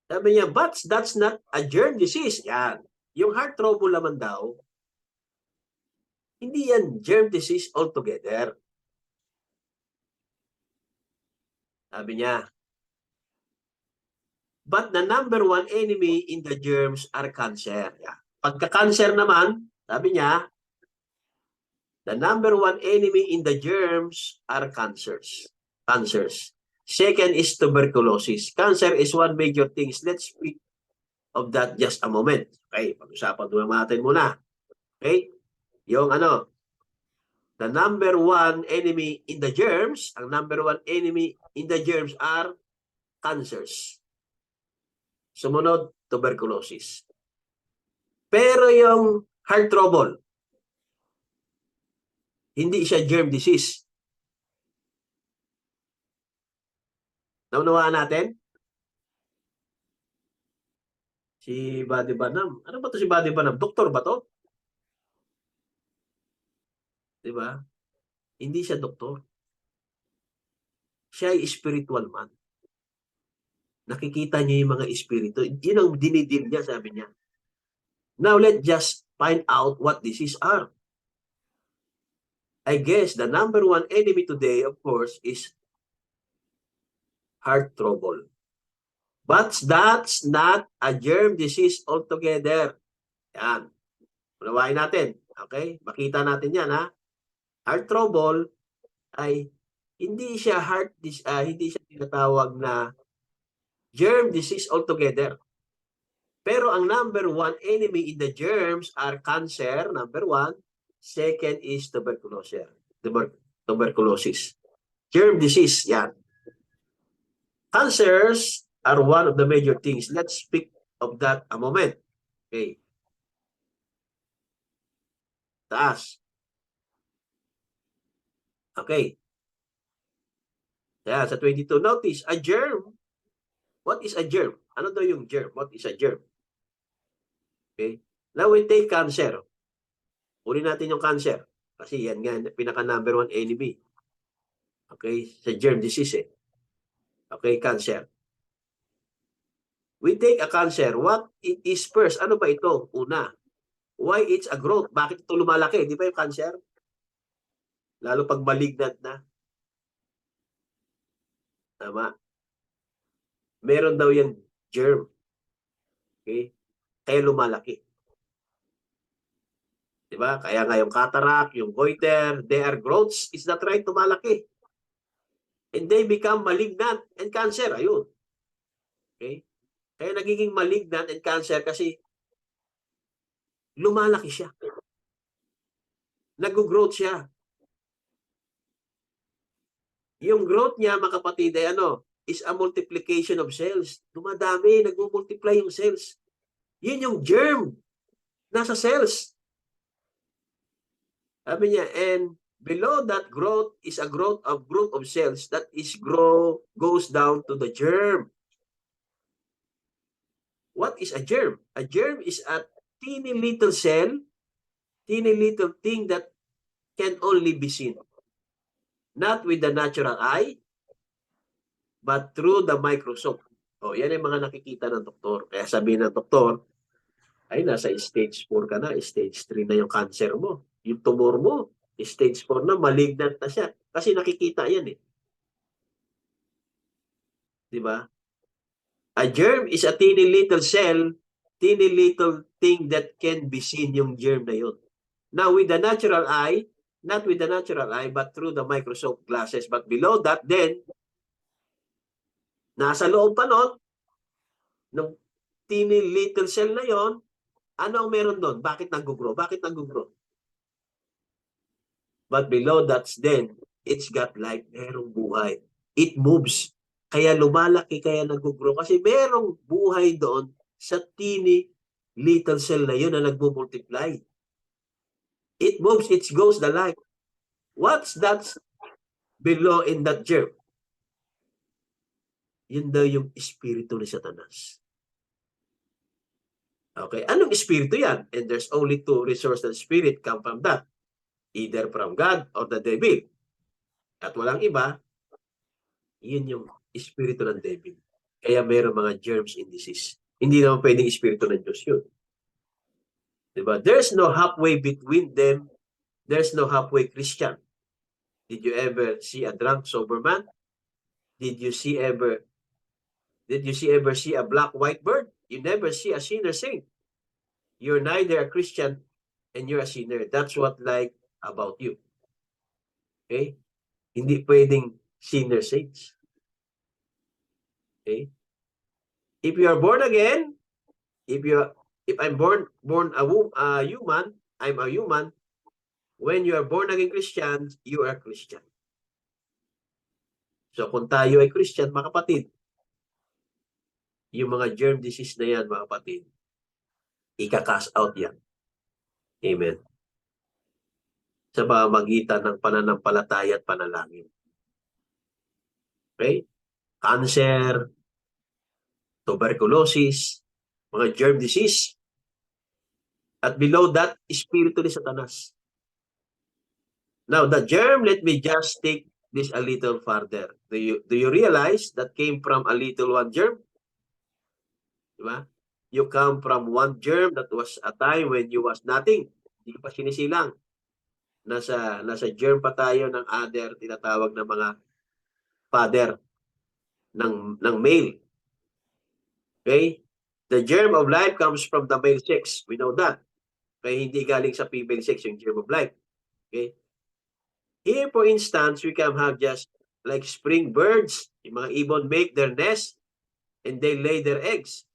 Speaker 1: Sabi niya, but that's not a germ disease. Yan. Yung heart trouble naman daw, hindi yan germ disease altogether. Sabi niya, but the number one enemy in the germs are cancer. Yan. Pagka-cancer naman, sabi niya, the number one enemy in the germs are cancers. Second is tuberculosis. Cancer is one major thing. Let's speak of that just a moment. Okay, pag-usapan natin muna. Okay? Yung the number one enemy in the germs, ang number one enemy in the germs are cancers. Sumunod, tuberculosis. Pero yung heart trouble, hindi siya germ disease. Naunawaan natin? Si Buddy Banam. Ano ba to si Buddy Banam? Doktor ba to? Diba? Hindi siya doktor. Siya ay spiritual man. Nakikita niya yung mga espiritu. Yun ang dinidil niya, sabi niya. Now, let's just find out what disease are. I guess the number one enemy today, of course, is heart trouble. But that's not a germ disease altogether. Yan. Unawain natin. Okay? Makita natin yan, ha? Heart trouble ay hindi siya hindi siya tinatawag na germ disease altogether. Pero ang number one enemy in the germs are cancer, number one. Second is tuberculosis. Tuberculosis. Germ disease, yan. Cancers are one of the major things. Let's speak of that a moment. Okay. Taas. Okay. Kaya sa 22, notice, a germ. What is a germ? Ano daw yung germ? What is a germ? Okay. Now we take cancer. Uli natin yung cancer. Kasi yan nga, pinaka number one enemy. Okay. Sa germ disease eh. Okay, cancer. We take a cancer. What it is first? Ano ba ito? Una. Why it's a growth? Bakit ito lumalaki? Di ba yung cancer? Lalo pag malignant na. Tama. Meron daw yung germ. Okay? Kaya lumalaki. Diba? Kaya nga yung cataract, yung goiter, they are growths. Is that right? Lumalaki. And they become malignant and cancer. Ayun. Okay? Kaya nagiging malignant and cancer kasi lumalaki siya. Nag-growth siya. Yung growth niya, mga kapatid, ay is a multiplication of cells. Dumadami, nag-multiply yung cells. Yun yung germ. Nasa cells. Sabi niya, and below that growth is a group of cells that goes down to the germ. What is a germ? A germ is a teeny little cell, teeny little thing that can only be seen. Not with the natural eye, but through the microscope. O, yan yung mga nakikita ng doktor. Kaya sabihin ng doktor, ay nasa stage 4 ka na, stage 3 na yung cancer mo. Yung tumor mo, stage 4 na, malignant na siya. Kasi nakikita yan eh. Di ba? A germ is a teeny little cell, teeny little thing that can be seen yung germ na yun. Now, with the natural eye, not with the natural eye, but through the microscope glasses. But below that, then, nasa loob pa nun, ng teeny little cell na yon, ano ang meron doon? Bakit nag-grow? Bakit nag-grow? But below that, then, it's got life. Merong buhay. It moves. Kaya lumalaki, kaya nag-grow. Kasi merong buhay doon sa teeny little cell na yun na nagmo-multiply. It moves, it goes the life. What's that below in that germ? Yun daw yung espiritu ni Satanas. Okay, anong espiritu yan? And there's only two resources of spirit come from that. Either from God or the devil. At walang iba, yun yung espiritu ng devil. Kaya meron mga germs and disease. Hindi naman pwedeng espiritu ng Diyos yun. Diba? There's no halfway between them. There's no halfway Christian. Did you ever see a drunk sober man? Did you ever see a black white bird? You never see a sinner saint. You're neither a Christian and you're a sinner. That's what like about you. Okay? Hindi pwedeng sinner saints. Okay? If you are born again, if I'm born a human, I'm a human. When you are born again Christian, you are Christian. So kung tayo ay Christian, mga kapatid, yung mga germ disease na yan, mga kapatid, ika-cast out yan. Amen. Sa pamamagitan ng pananampalataya at panalangin. Okay? Cancer, tuberculosis, mga germ disease. At below that, espiritu ni Satanas. Now, the germ, let me just take this a little further. Do you realize that came from a little one germ? Diba? You come from one germ that was a time when you was nothing. Hindi ka pa sinisilang. Nasa germ pa tayo ng other, tinatawag na mga father ng male. Okay? The germ of life comes from the male sex. We know that. Kaya hindi galing sa female sex yung germ of life. Okay? Here, for instance, we can have just like spring birds. Yung mga ibon make their nest and they lay their eggs.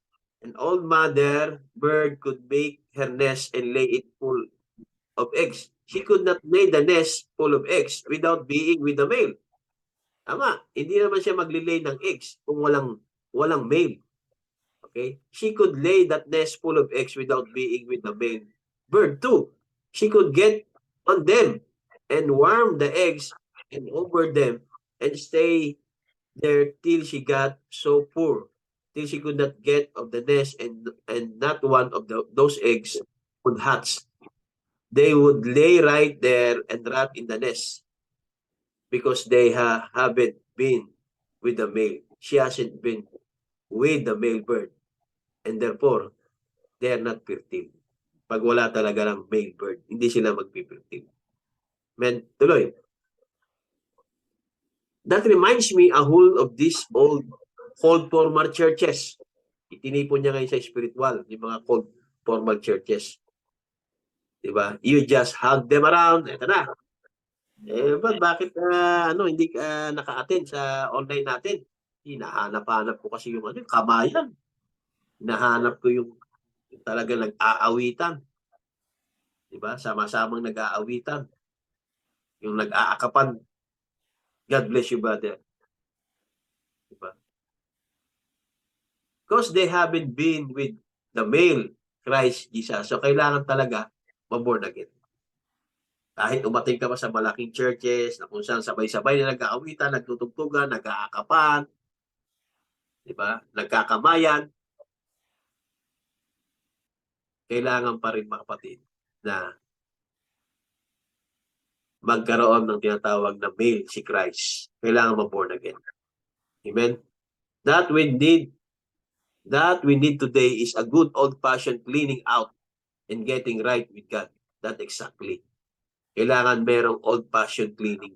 Speaker 1: An old mother bird could make her nest and lay it full of eggs. She could not lay the nest full of eggs without being with the male. Tama, hindi naman siya maglilay ng eggs kung walang male. Okay? She could lay that nest full of eggs without being with the male bird too. She could get on them and warm the eggs and over them and stay there till she got so poor, till she could not get of the nest and not one of those eggs would hatch. They would lay right there and rot in the nest because they haven't been with the male. She hasn't been with the male bird. And therefore, they are not fertile. Pag wala talaga ng male bird, hindi sila magpifertile. Men, tuloy. That reminds me a whole of these old former churches. Itinipon niya ngayon sa spiritual, yung mga cold formal churches. Diba? You just hug them around, eto na. Bakit hindi ka naka-attend sa online natin? Hinahanap-hanap ko kasi yung kamayan. Hinahanap ko yung talaga nag-aawitan. Diba? Sama-samang nag-aawitan. Yung nag-aakapan. God bless you, brother. Diba? Because they haven't been with the male Christ Jesus. So, kailangan talaga maborn again. Kahit umating ka pa sa malaking churches na kung saan sabay-sabay na nag-aawitan, nagtutugtugan, nag-aakapan, diba? Nagkakamayan. Kailangan pa rin, mga kapatid, na magkaroon ng tinatawag na male si Christ. Kailangan ma-born again. Amen? That we need today is a good old-fashioned cleaning out and getting right with God. That exactly. Kailangan merong old-fashioned cleaning.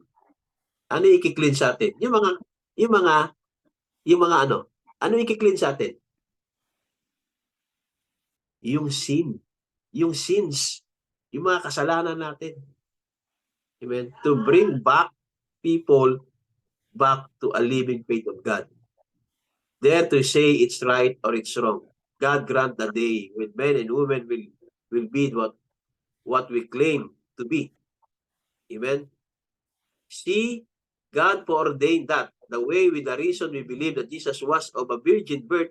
Speaker 1: Ano i-clean sa atin? Yung mga, yung mga ano? Ano i-clean sa atin? Yung sin. Yung sins. Yung mga kasalanan natin. Amen? To bring back people back to a living faith of God. Dare to say it's right or it's wrong. God grant a day when men and women will be what we claim to be. Amen? See, God foreordained that. The way with the reason we believe that Jesus was of a virgin birth,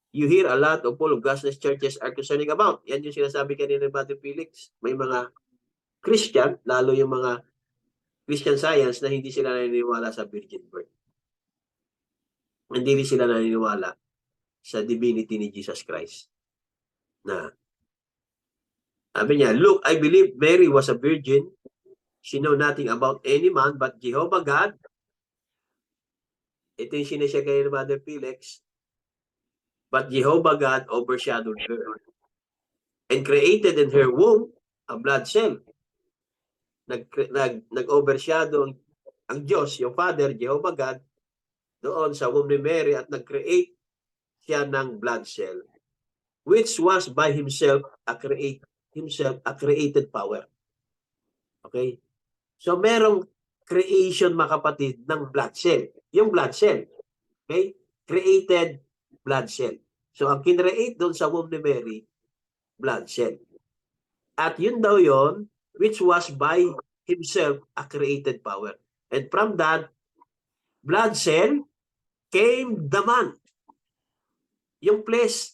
Speaker 1: you hear a lot of all of God's churches are concerning about. Yan yung sinasabi kanina ni Brother Felix. May mga Christian, lalo yung mga Christian Science na hindi sila naniniwala sa virgin birth. Hindi rin sila naniniwala sa divinity ni Jesus Christ. Na, sabi niya, look, I believe Mary was a virgin. She know nothing about any man but Jehovah God. Ito yung sinasya kayo ni Brother Felix. But Jehovah God overshadowed her and created in her womb a blood cell. Nag-overshadow ang Diyos, yung Father, Jehovah God, doon sa womb ni Mary at nag-create siya ng blood cell, which was by himself a created power. Okay? So merong creation, mga kapatid, ng blood cell. Yung blood cell. Okay? Created blood cell. So ang kinreate doon sa womb ni Mary, blood cell. At yun daw yon, which was by himself a created power. And from that blood cell came the man. Yung flesh,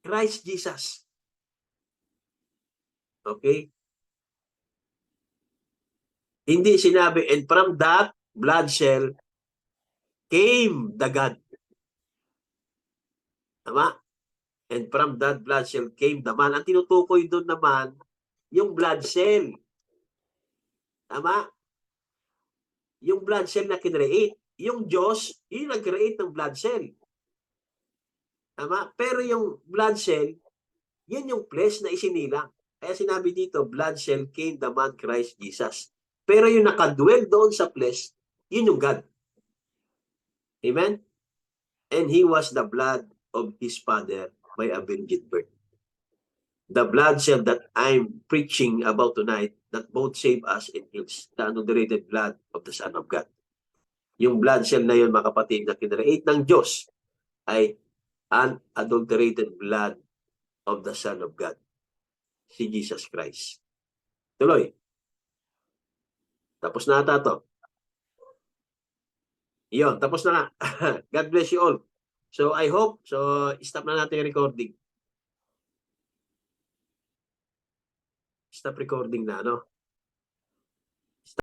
Speaker 1: Christ Jesus. Okay? Hindi sinabi, and from that blood cell came the God. Tama? And from that blood cell came the man. Ang tinutukoy doon naman, yung blood cell. Tama? Yung blood cell na kinreate. Yung Diyos, yung nag-create ng blood cell. Tama? Pero yung blood cell, yun yung flesh na isinilang. Kaya sinabi dito, blood cell came the man Christ Jesus. Pero yung nakadwell doon sa flesh, yun yung God. Amen? And he was the blood of his father by a virgin birth. The blood cell that I'm preaching about tonight that both save us and heals, the unadulterated blood of the Son of God. Yung blood cell na yun, mga kapatid, na kinreate ng Diyos ay unadulterated blood of the Son of God, si Jesus Christ. Tuloy. Tapos na ata to. Iyon, tapos na nga. God bless you all. So I hope, so stop na natin yung recording. Stop recording na, no?